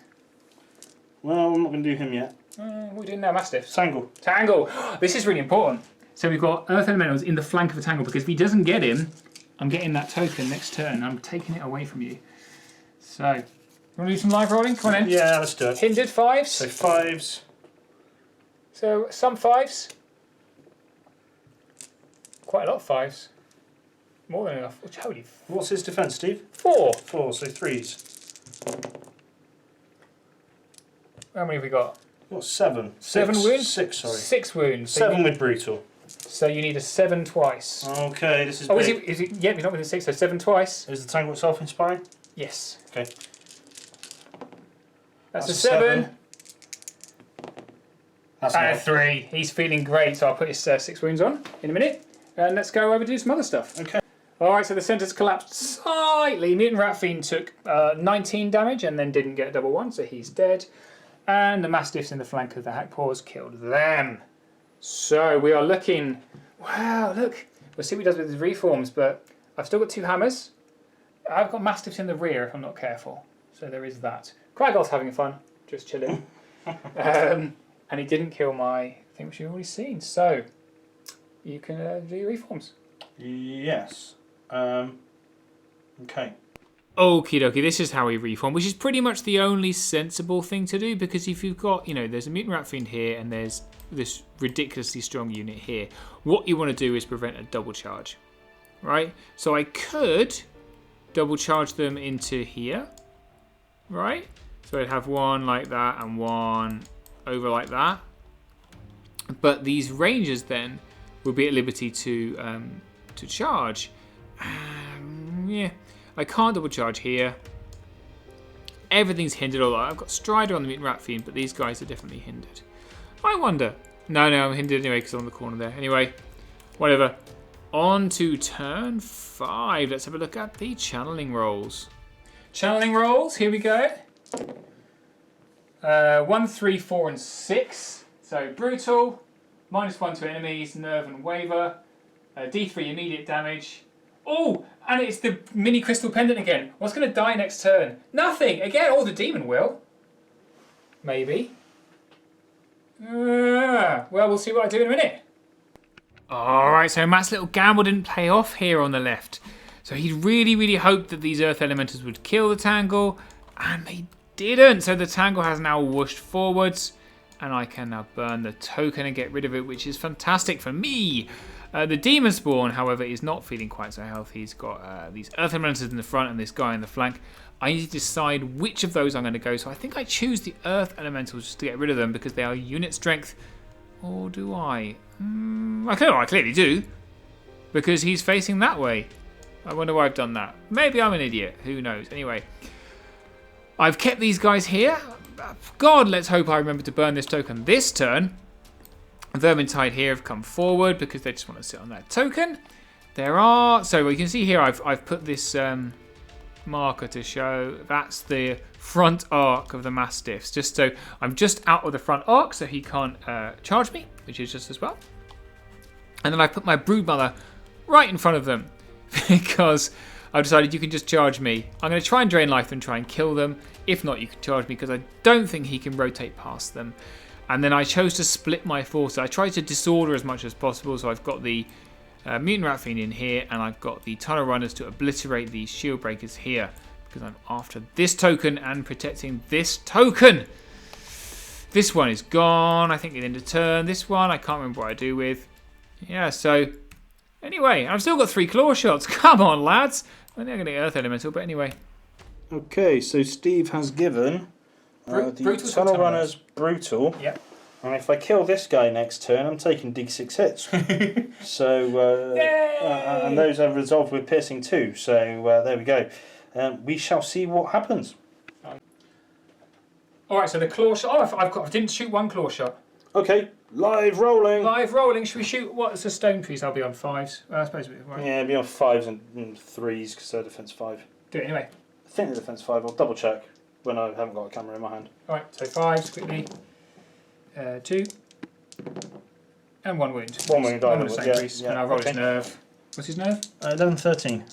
Well, I'm not going to do him yet. What are we doing now, Mastiffs? Tangle. Tangle! This is really important. So we've got Earth Elementals in the flank of a Tangle, because if he doesn't get him, I'm getting that token next turn. I'm taking it away from you. So, you want to do some live rolling? Come on in. Yeah, let's do it. Hindered 5s. So 5s. So some 5s. Quite a lot of 5s. More than enough. Holy What's his defence, Steve? 4. 4, so 3s. How many have we got? What, 7? 7 wounds? 6, sorry. 6 wounds. 7 with brutal. So you need a 7 twice. Okay, this is Oh, big. is he? Yeah, he's not within 6, so 7 twice. Is the Tangle itself inspiring? Yes. Okay. That's a 7. That's And a enough. 3. He's feeling great, so I'll put his 6 wounds on in a minute. And let's go over and do some other stuff. Okay. Alright, so the centre's collapsed slightly. Mutant Rat Fiend took 19 damage and then didn't get double 1, so he's dead. And the Mastiffs in the flank of the Hack Paws killed them. So we are looking. Wow, look. We'll see what he does with his reforms, but I've still got 2 hammers. I've got mastiffs in the rear if I'm not careful. So there is that. Cragol's having fun, just chilling. And he didn't kill my thing, which you've already seen. So you can do your reforms. Yes. Okay. Okie dokie, this is how we reform, which is pretty much the only sensible thing to do, because if you've got, there's a mutant rat fiend here and there's this ridiculously strong unit here, what you want to do is prevent a double charge, right? So I could double charge them into here, right? So I'd have one like that and one over like that. But these rangers then will be at liberty to charge. Yeah. I can't double charge here. Everything's hindered, although I've got Strider on the Mutant Rat Fiend, but these guys are definitely hindered. I wonder. No, I'm hindered anyway because I'm on the corner there. Anyway, whatever. On to turn 5. Let's have a look at the channeling rolls. Channeling rolls, here we go. 1, 3, 4, and 6. So brutal, -1 to enemies, nerve and waver. D3 immediate damage. Oh, and it's the mini crystal pendant again. What's going to die next turn? Nothing. Again, the demon will. Maybe. Well, we'll see what I do in a minute. Alright, so Matt's little gamble didn't pay off here on the left. So he really, really hoped that these Earth Elementals would kill the Tangle, and they didn't. So the Tangle has now whooshed forwards, and I can now burn the token and get rid of it, which is fantastic for me. The Demon Spawn, however, is not feeling quite so healthy. He's got these Earth Elementals in the front and this guy in the flank. I need to decide which of those I'm going to go. So I think I choose the Earth Elementals just to get rid of them because they are unit strength. Or do I? I clearly do. Because he's facing that way. I wonder why I've done that. Maybe I'm an idiot. Who knows? Anyway, I've kept these guys here. God, let's hope I remember to burn this token this turn. Vermintide here have come forward because they just want to sit on that token. So you can see here I've put this marker to show that's the front arc of the Mastiffs. Just so I'm just out of the front arc so he can't charge me, which is just as well. And then I put my Broodmother right in front of them because I've decided you can just charge me. I'm going to try and drain life and try and kill them. If not, you can charge me because I don't think he can rotate past them. And then I chose to split my forces. I tried to disorder as much as possible. So I've got the Mutant Rat Fiend in here, and I've got the Tunnel Runners to obliterate the Shield Breakers here. Because I'm after this token and protecting this token. This one is gone. I think at the end of turn. This one, I can't remember what I do with. Yeah, so anyway, I've still got 3 claw shots. Come on, lads. I think I'm going to get Earth Elemental, but anyway. Okay, so Steve has given the Tunnel Runners Brutal. Yep. And if I kill this guy next turn, I'm taking D6 hits. So, and those are resolved with Piercing 2. So there we go. We shall see what happens. Alright, so the claw shot. Oh, I didn't shoot 1 claw shot. Okay, live rolling. Live rolling. Should we shoot? What's the stone piece? I'll be on 5s. I suppose we'll be right. Yeah, be on 5s and 3s because they're defense 5. Do it anyway. I think they're defense 5. I'll double check when I haven't got a camera in my hand. Alright, so 5s quickly. 2. And 1 wound. 1 wound, I would and I'll roll his nerve. What's his nerve? 11, 13.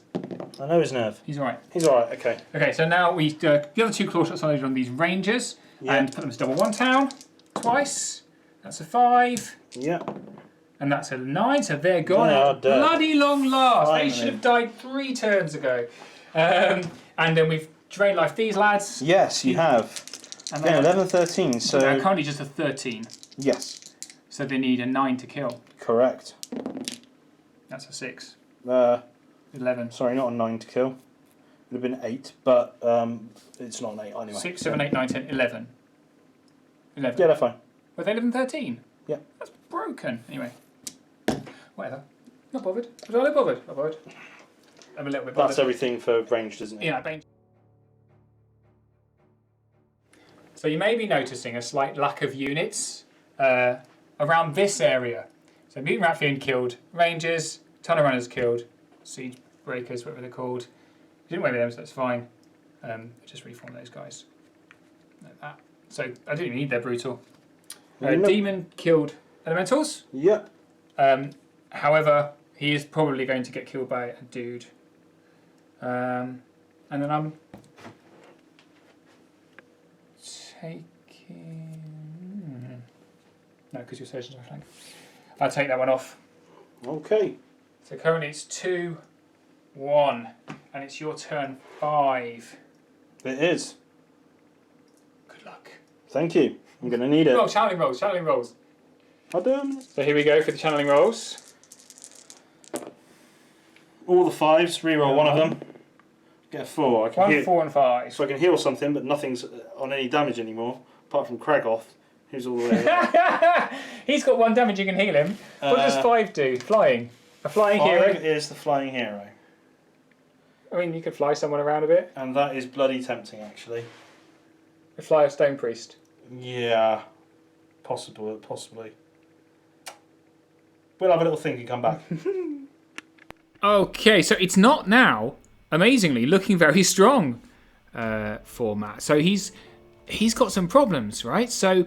I know his nerve. He's alright. He's alright, okay. Okay, so now we the other 2 claw shots are on these rangers and put them to double 1 town twice. That's a 5. Yeah. And that's a 9, so they're gone. They are dead. Bloody long last. Finally. They should have died 3 turns ago. And then we've drained life these lads. Yes, you have. And yeah, 11, 13, so... They're currently just a 13. Yes. So they need a 9 to kill. Correct. That's a 6. 11. Sorry, not a 9 to kill. It would have been 8, but it's not an 8 anyway. 6, 7, 8, 9, 10, 11. 11. Yeah, they're fine. Were they 11, 13? Yeah. That's broken. Anyway. Whatever. Not bothered. Was I not bothered? Not bothered. I'm a little bit bothered. That's everything for ranged, isn't it? Yeah, so you may be noticing a slight lack of units around this area. So Mutant Rat Fiend killed Rangers, Tunnel Runners killed, Siege Breakers, whatever they're called. Didn't wave them, so that's fine. Just reform those guys. Like that. So I didn't even need their Brutal. Demon killed elementals. Yep. However, he is probably going to get killed by a dude. And then I'm taking... No, because you're surging to my flank. I'll take that one off. Okay. So currently it's 2-1, and it's your turn 5. It is. Good luck. Thank you. I'm going to need it. Oh, channeling rolls, channeling rolls. I'll do them. So here we go for the channeling rolls. All the 5s, reroll one of them. Get a 4. I can 1, heal, 4 and 5. so I can heal something, but nothing's on any damage anymore, apart from Kragoth, who's all the way here. He's got 1 damage, you can heal him. What does 5 do? Flying. A flying 5 hero. is the flying hero. I mean, you could fly someone around a bit. And that is bloody tempting, actually. You fly a stone priest. Yeah. Possibly. We'll have a little think and come back. Okay, so it's not now, amazingly, looking very strong for Matt. So he's got some problems, right? So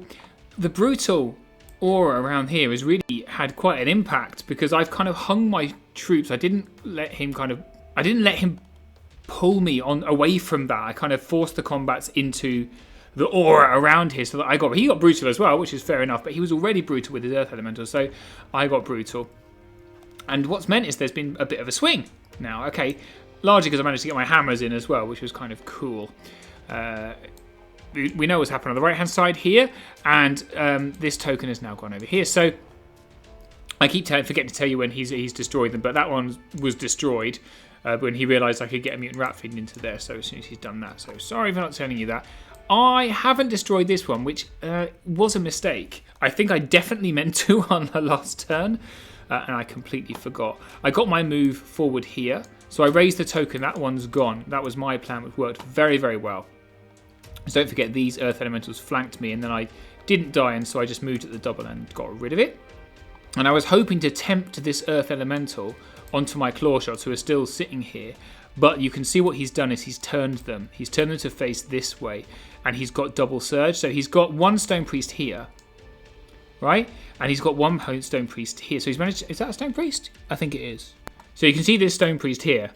the brutal aura around here has really had quite an impact because I've kind of hung my troops. I didn't let him pull me on away from that. I kind of forced the combats into the aura around here, so that he got brutal as well, which is fair enough. But he was already brutal with his earth elemental, so I got brutal. And what's meant is there's been a bit of a swing now. Okay, largely because I managed to get my hammers in as well, which was kind of cool. We know what's happened on the right-hand side here, and this token has now gone over here. So I keep forgetting to tell you when he's destroyed them, but that one was destroyed when he realised I could get a mutant rat feeding into there. So as soon as he's done that, so sorry for not telling you that. I haven't destroyed this one, which was a mistake. I think I definitely meant to on the last turn, and I completely forgot. I got my move forward here, so I raised the token. That one's gone. That was my plan, which worked very, very well. So don't forget, these earth elementals flanked me, and then I didn't die, and so I just moved at the double and got rid of it. And I was hoping to tempt this earth elemental onto my claw shots, who are still sitting here. But you can see what he's done is he's turned them. He's turned them to face this way, and he's got double surge. So he's got 1 stone priest here, right? And he's got 1 stone priest here. So he's managed. Is that a stone priest? I think it is. So you can see this stone priest here.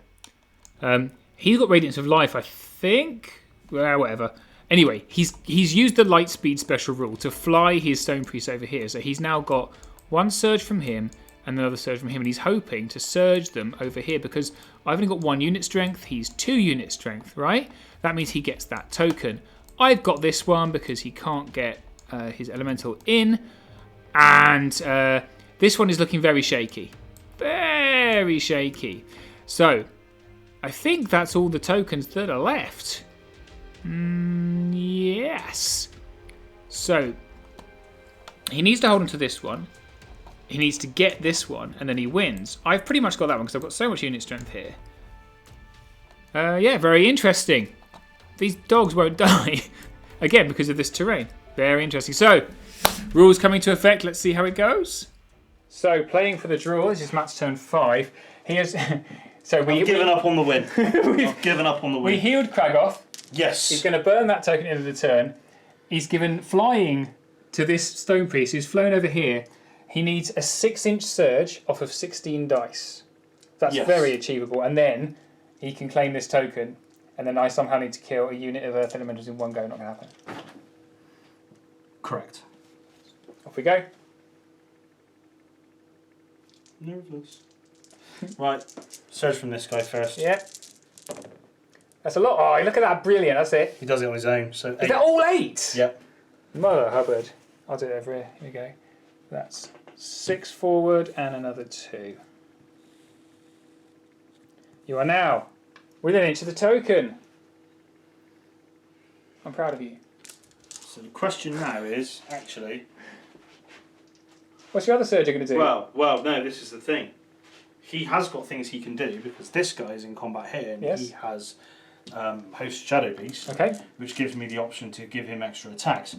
He's got Radiance of Life, I think. Well, whatever. Anyway, he's used the light speed special rule to fly his stone priest over here. So he's now got 1 surge from him and another surge from him, and he's hoping to surge them over here because I've only got 1 unit strength. He's 2 unit strength, right? That means he gets that token. I've got this one because he can't get his elemental in, and this one is looking very shaky. Very shaky. So I think that's all the tokens that are left. Yes. So he needs to hold on to this one. He needs to get this one, and then he wins. I've pretty much got that one because I've got so much unit strength here. Yeah, very interesting. These dogs won't die. Again, because of this terrain. Very interesting. So, rules coming to effect. Let's see how it goes. So, playing for the draw. This is Matt's turn 5. He has... I've given up on the win. I've given up on the win. We healed Kragoth. Yes. He's going to burn that token into the turn. He's given flying to this stone priest who's flown over here. He needs a 6-inch surge off of 16 dice. That's very achievable. And then he can claim this token. And then I somehow need to kill a unit of earth elementals in one go. Not going to happen. Correct. Off we go. Nervous. Right. Surge from this guy first. Yep. That's a lot. Oh, look at that. Brilliant. That's it. He does it on his own. So Is that all 8? Yep. Mother Hubbard. I'll do it over here. Here we go. That's 6 forward and another 2. You are now within an inch of the token. I'm proud of you. So the question now is, actually... What's your other surge you're going to do? Well, no, this is the thing. He has got things he can do, because this guy is in combat here, and he has Host Shadow Beast, which gives me the option to give him extra attacks.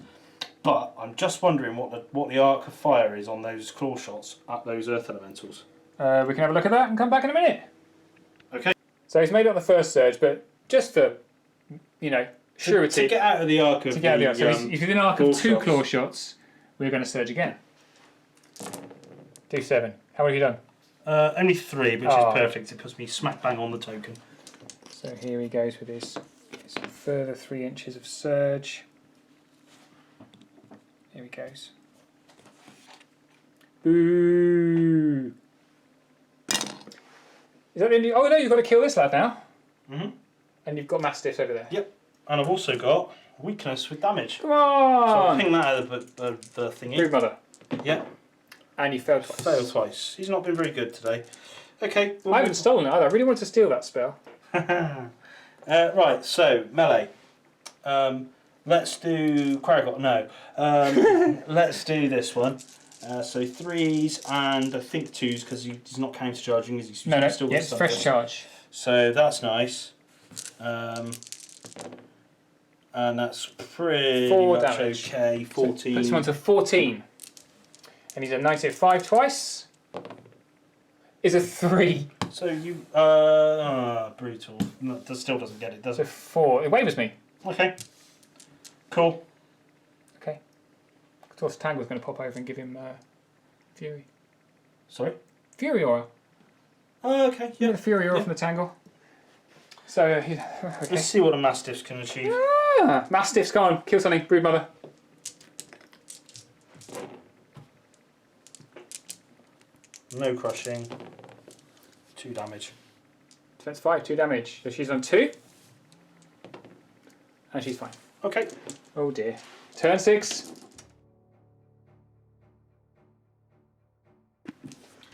But I'm just wondering what the arc of fire is on those claw shots at those earth elementals. We can have a look at that and come back in a minute. Okay. So he's made it on the first surge, but just for, surety. To get out of the arc of So if you're within an arc of 2 claw shots, we're going to surge again. Do 7. How many have you done? Only 3, which is perfect. It puts me smack bang on the token. So here he goes with his further 3 inches of surge. Here he goes. Boo! Is that the only... Oh no, you've got to kill this lad now. And you've got Mastiffs over there. Yep. And I've also got weakness with damage. Come on! So I'll ping that out of the thingy. Brood Mother. Yep. And you failed twice. Failed twice. He's not been very good today. Okay. I haven't stolen it either. I really wanted to steal that spell. Right, so melee. Let's do Quaragot. No. Let's do this one. So 3s and I think 2s because he's not counter charging. He's still got it's fresh charge. So that's nice. And that's pretty 4 much damage. okay. 14. So puts him on to 14. And he's a 95 twice. Is a 3. So you brutal. No, that still doesn't get it, does So it? 4. It wavers me. Okay. Cool. Okay. Of course, Tangle's going to pop over and give him Fury. Sorry? Fury Aura. Oh, okay. Yeah. The Fury Aura from the Tangle. So, okay. Let's see what the Mastiffs can achieve. Mastiffs, go on. Kill something. Brood Mother. No crushing. 2 damage. Defense 5, 2 damage. So she's on 2. And she's fine. Okay. Oh dear. Turn 6.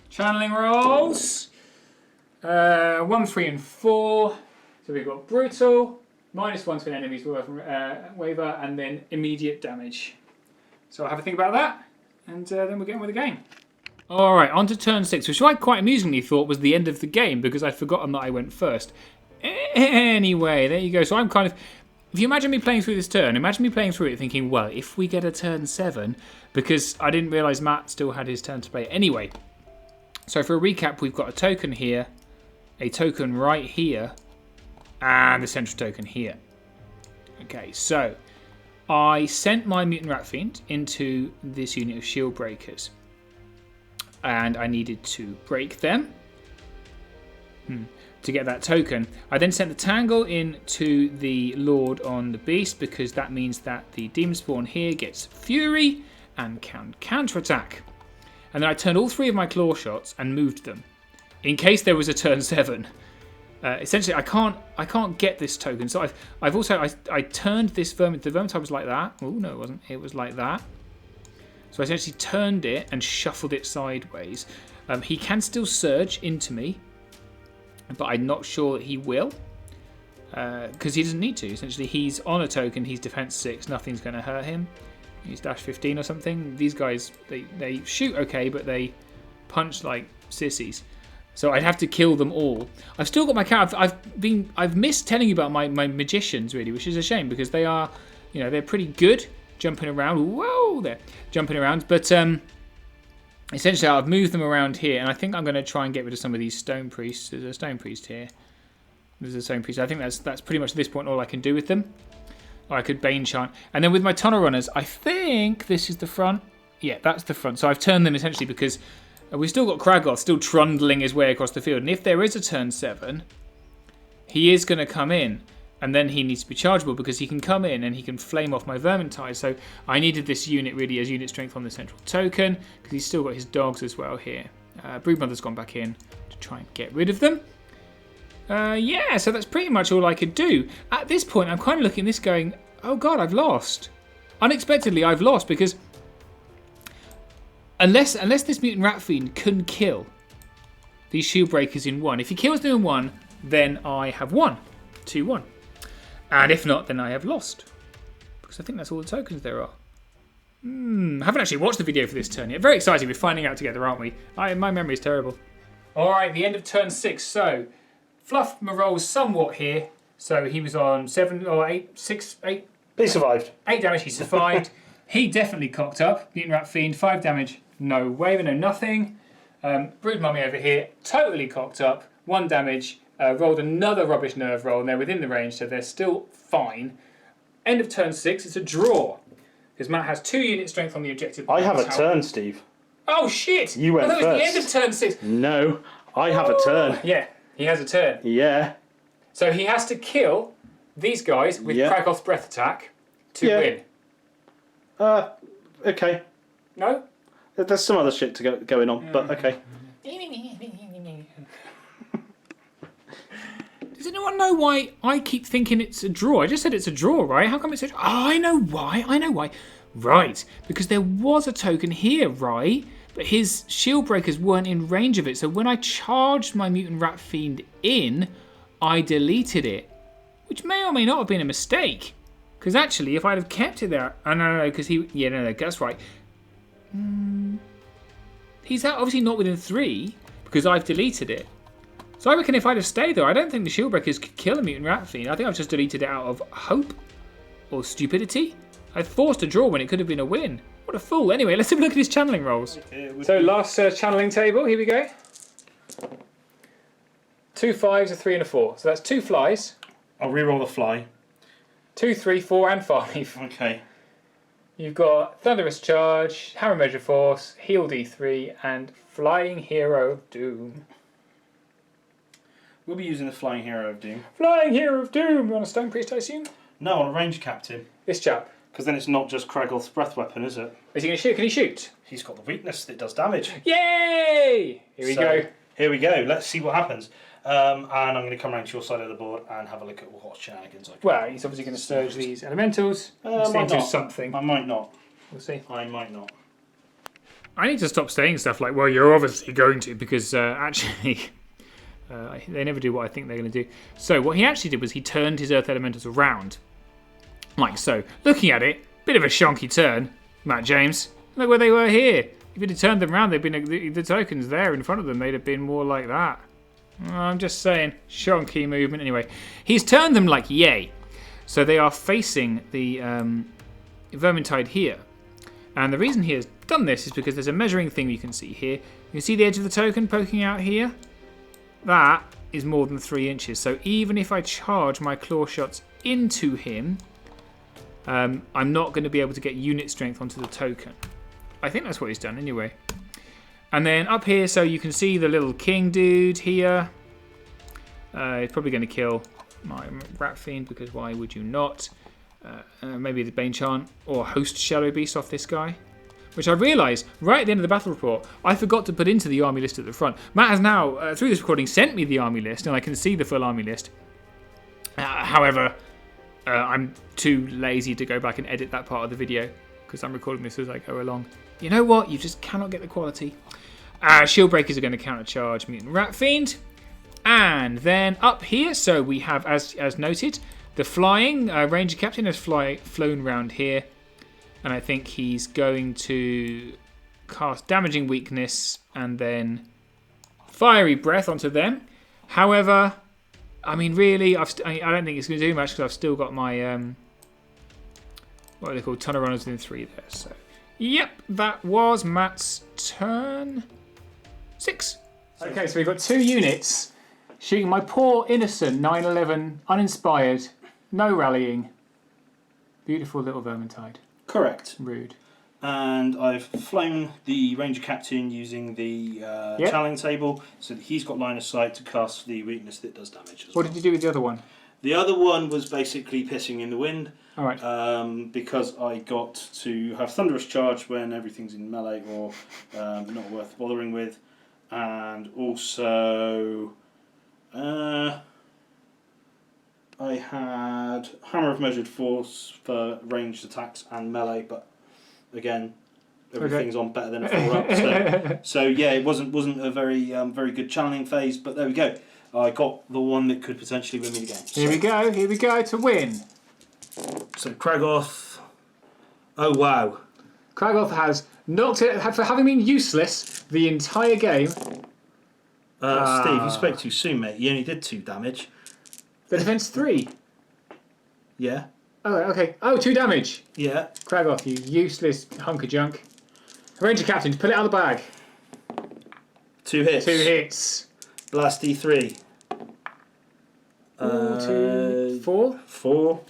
Channeling rolls. 1, 3, and 4. So we've got brutal, -1 to an enemy's waver, and then immediate damage. So I'll have a think about that, and then we'll get on with the game. Alright, on to turn 6, which I quite amusingly thought was the end of the game because I'd forgotten that I went first. Anyway, there you go. So I'm kind of... If you imagine me playing through this turn, imagine me playing through it thinking, well, if we get a turn 7, because I didn't realise Matt still had his turn to play. Anyway, so for a recap, we've got a token here, a token right here, and the central token here. Okay, so I sent my Mutant Rat Fiend into this unit of shield breakers. And I needed to break them to get that token. I then sent the Tangle into the Lord on the Beast because that means that the Demon Spawn here gets Fury and can counterattack. And then I turned all 3 of my claw shots and moved them in case there was a turn 7. Essentially, I can't get this token. So I've also I turned this vermin. The vermin type was like that. Oh no, it wasn't. It was like that. So I essentially turned it and shuffled it sideways. He can still surge into me, but I'm not sure that he will. Because he doesn't need to. Essentially, he's on a token, he's defense 6, nothing's going to hurt him. He's dash 15 or something. These guys, they shoot okay, but they punch like sissies. So I'd have to kill them all. I've still got my cat. I've missed telling you about my magicians, really, which is a shame, because they are, they're pretty good. Jumping around, whoa, they're jumping around. But essentially, I've moved them around here, and I think I'm going to try and get rid of some of these stone priests. There's a stone priest here. There's a stone priest. I think that's pretty much at this point all I can do with them. Or I could Bane Chant. And then with my tunnel runners, I think this is the front. Yeah, that's the front. So I've turned them essentially because we've still got Kragoth still trundling his way across the field. And if there is a turn 7, he is going to come in. And then he needs to be chargeable because he can come in and he can flame off my Vermintide. So I needed this unit really as unit strength on the central token because he's still got his dogs as well here. Broodmother's gone back in to try and get rid of them. Yeah, so that's pretty much all I could do. At this point, I'm kind of looking at this going, oh god, I've lost. Unexpectedly, I've lost because unless this Mutant Rat Fiend can kill these shield breakers in one. If he kills them in one, then I have won. 2-1. And if not, then I have lost. Because I think that's all the tokens there are. I haven't actually watched the video for this turn yet. Very exciting. We're finding out together, aren't we? My memory is terrible. Alright, the end of turn 6. So, Fluff rolls somewhat here. So he was on 7 or 8, 6, 8. He survived. 8 damage, he survived. He definitely cocked up. Mutant Rat Fiend, 5 damage. No wave, no nothing. Brood Mummy over here, totally cocked up. 1 damage. Rolled another rubbish nerve roll, and they're within the range, so they're still fine. End of turn 6, it's a draw. Because Matt has 2 unit strength on the objective. I have a turn, Steve. Oh shit! You went I thought it was the end first. of turn 6. No, I have a turn. Yeah, he has a turn. Yeah. So he has to kill these guys with Krakoth's breath attack to win. Okay. No? There's some other shit going on, but okay. Does anyone know why I keep thinking it's a draw? I just said it's a draw, right? How come it's a draw? Oh, I know why. Right, because there was a token here, right? But his shield breakers weren't in range of it. So when I charged my Mutant Rat Fiend in, I deleted it. Which may or may not have been a mistake. Because actually, if I'd have kept it there... Oh, no, because he... Yeah, no, that's right. He's obviously not within 3, because I've deleted it. So I reckon if I'd have stayed there, I don't think the shield breakers could kill a Mutant Rat Fiend. I think I've just deleted it out of hope. Or stupidity. I forced a draw when it could have been a win. What a fool. Anyway, let's have a look at his channeling rolls. So last channeling table, here we go. 2 5s, a 3 and a 4. So that's 2 flies. I'll reroll the fly. 2, 3, 4 and 5. Okay. You've got Thunderous Charge, Hammer Measure Force, Heal D3 and Flying Hero of Doom. We'll be using the Flying Hero of Doom. Flying Hero of Doom! On a Stone Priest, I assume? No, on a Range Captain. This chap. Because then it's not just Kragoth's breath weapon, is it? Is he going to shoot? Can he shoot? He's got the weakness that does damage. Yay! Here we go. Here we go. Let's see what happens. And I'm going to come around to your side of the board and have a look at what shenanigans I can. Well, he's obviously going to surge these elementals into something. I might not. We'll see. I might not. I need to stop saying stuff like, well, you're obviously going to, because actually they never do what I think they're going to do. So what he actually did was he turned his Earth Elementals around. Like so. Looking at it, bit of a shonky turn, Matt James. Look where they were here. If he'd have turned them around, they'd been the tokens there in front of them. They'd have been more like that. I'm just saying, shonky movement. Anyway, he's turned them like yay. So they are facing the Vermintide here. And the reason he has done this is because there's a measuring thing you can see here. You can see the edge of the token poking out here. That is more than 3 inches. So even if I charge my claw shots into him, I'm not going to be able to get unit strength onto the token. I think that's what he's done anyway. And then up here, so you can see the little king dude here. He's probably going to kill my Rat Fiend, because why would you not? Maybe the Bane Chant or Host Shadow Beast off this guy. Which I realised right at the end of the battle report, I forgot to put into the army list at the front. Matt has now, through this recording, sent me the army list, and I can see the full army list. However, I'm too lazy to go back and edit that part of the video, because I'm recording this as I go along. You know what? You just cannot get the quality. Shield Breakers are going to countercharge Mutant Rat Fiend. And then up here, so we have, as noted, the flying Ranger Captain has flown round here. And I think he's going to cast Damaging Weakness and then Fiery Breath onto them. However, I mean, really, I don't think it's going to do much because I've still got my, what are they called, Tunnel Runners within 3 there. So, yep, that was Matt's turn 6. Okay, so we've got 2 units shooting my poor, innocent 911, uninspired, no rallying, beautiful little Vermintide. Correct. Rude. And I've flown the Ranger Captain using the channeling table, so that he's got line of sight to cast the weakness that does damage as well. What did you do with the other one? The other one was basically pissing in the wind. All right. Because I got to have Thunderous Charge when everything's in melee or not worth bothering with. And also I had Hammer of Measured Force for ranged attacks and melee, but again, everything's on better than a 4-up. So yeah, it wasn't a very good channeling phase, but there we go. I got the one that could potentially win me the game. So, here we go to win. So Kragoth. Oh wow. Kragoth has knocked it for having been useless the entire game. Steve, you spoke too soon, mate. You only did 2 damage. The defense 3. Yeah. Oh, okay. Oh, 2 damage. Yeah. Kragoth, you useless hunk of junk. Ranger Captain, pull it out of the bag. 2 hits. 2 hits. Blast D3. 2, 4. 4.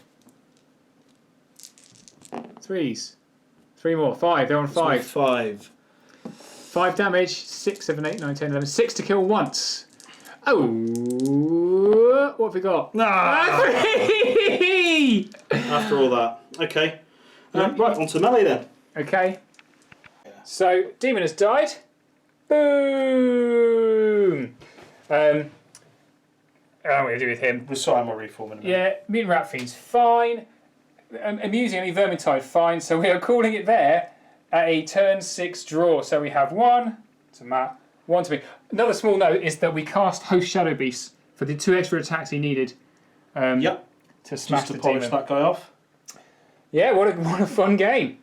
3s. 3 more. 5. They're on 5. 5. 5 damage, 6, 7, 8, 9, 10, 11. 6 to kill once. Oh, what have we got? After all that. Okay. Right, on to melee then. Okay. So, demon has died. Boom! What am I going to do with him? We'll sort out my reform in a minute. Yeah, Mutant Rat Fiend's fine. Amusingly, Vermintide fine. So we are calling it there at a turn 6 draw. So we have 1 to Matt, 1 to me. Another small note is that we cast Host Shadow Beast for the 2 extra attacks he needed. Yep. To smash Just to the polish demon. that guy off. Yeah, what a fun game.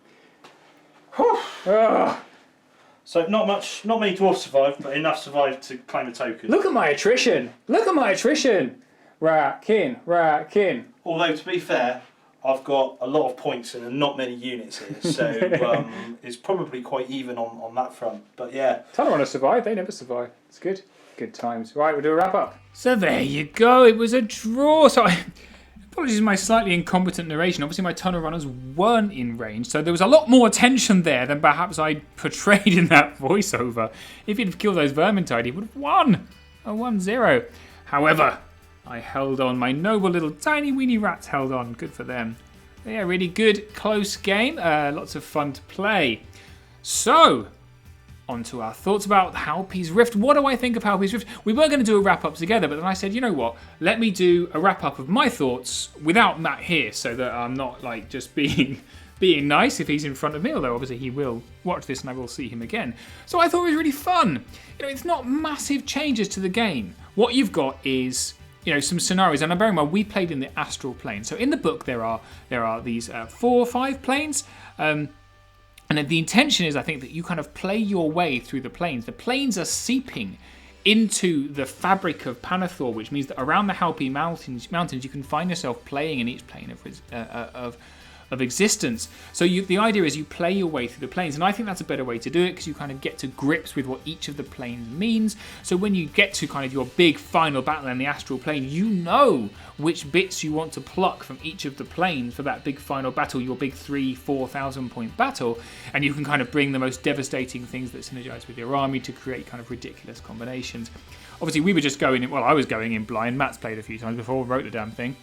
So not many dwarfs survived, but enough survived to claim a token. Look at my attrition. Ratkin. Although to be fair, I've got a lot of points and not many units here, so it's probably quite even on that front. But yeah. Talon survived, they never survive. It's good. Good times. Right, we'll do a wrap up. So there you go. It was a draw. So apologies for my slightly incompetent narration. Obviously, my tunnel runners weren't in range, so there was a lot more tension there than perhaps I portrayed in that voiceover. If he'd have killed those Vermintide, he would have won. A 1-0. However, I held on. My noble little tiny weeny rats held on. Good for them. But yeah, really good, close game. Lots of fun to play. So, on to our thoughts about Halpi's Rift. What do I think of Halpi's Rift? We were going to do a wrap-up together, but then I said, you know what? Let me do a wrap-up of my thoughts without Matt here, so that I'm not like just being nice if he's in front of me, although obviously he will watch this and I will see him again. So I thought it was really fun. It's not massive changes to the game. What you've got is some scenarios, and I'm bearing in mind we played in the Astral Plane. So in the book there are these 4 or 5 planes. And the intention is, I think, that you kind of play your way through the planes. The planes are seeping into the fabric of Panathor, which means that around the Halpi mountains you can find yourself playing in each plane of existence. So the idea is you play your way through the planes, and I think that's a better way to do it because you kind of get to grips with what each of the planes means. So when you get to kind of your big final battle in the Astral Plane, you know which bits you want to pluck from each of the planes for that big final battle, your big 3,000-4,000 point battle, and you can kind of bring the most devastating things that synergize with your army to create kind of ridiculous combinations. Obviously we were just going in, I was going in blind. Matt's played a few times before, wrote the damn thing.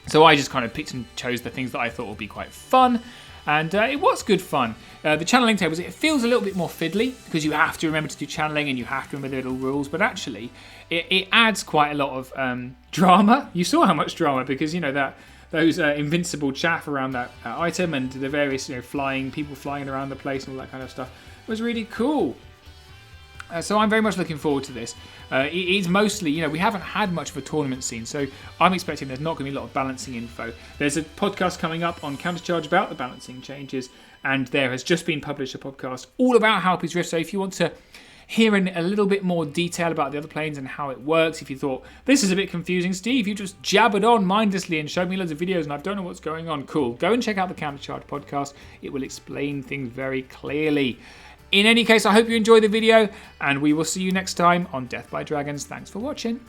So I just kind of picked and chose the things that I thought would be quite fun, and it was good fun. The channeling tables, it feels a little bit more fiddly because you have to remember to do channeling and you have to remember the little rules, but actually it adds quite a lot of drama. You saw how much drama because those invincible chaff around that item and the various people flying around the place and all that kind of stuff was really cool. So I'm very much looking forward to this. It's mostly, we haven't had much of a tournament scene, so I'm expecting there's not going to be a lot of balancing info. There's a podcast coming up on Countercharge about the balancing changes, and there has just been published a podcast all about Halpi's Rift, so if you want to hear in a little bit more detail about the other planes and how it works, if you thought, this is a bit confusing, Steve, you just jabbered on mindlessly and showed me loads of videos and I don't know what's going on, cool. Go and check out the Countercharge podcast. It will explain things very clearly. In any case, I hope you enjoyed the video, and we will see you next time on Death by Dragons. Thanks for watching.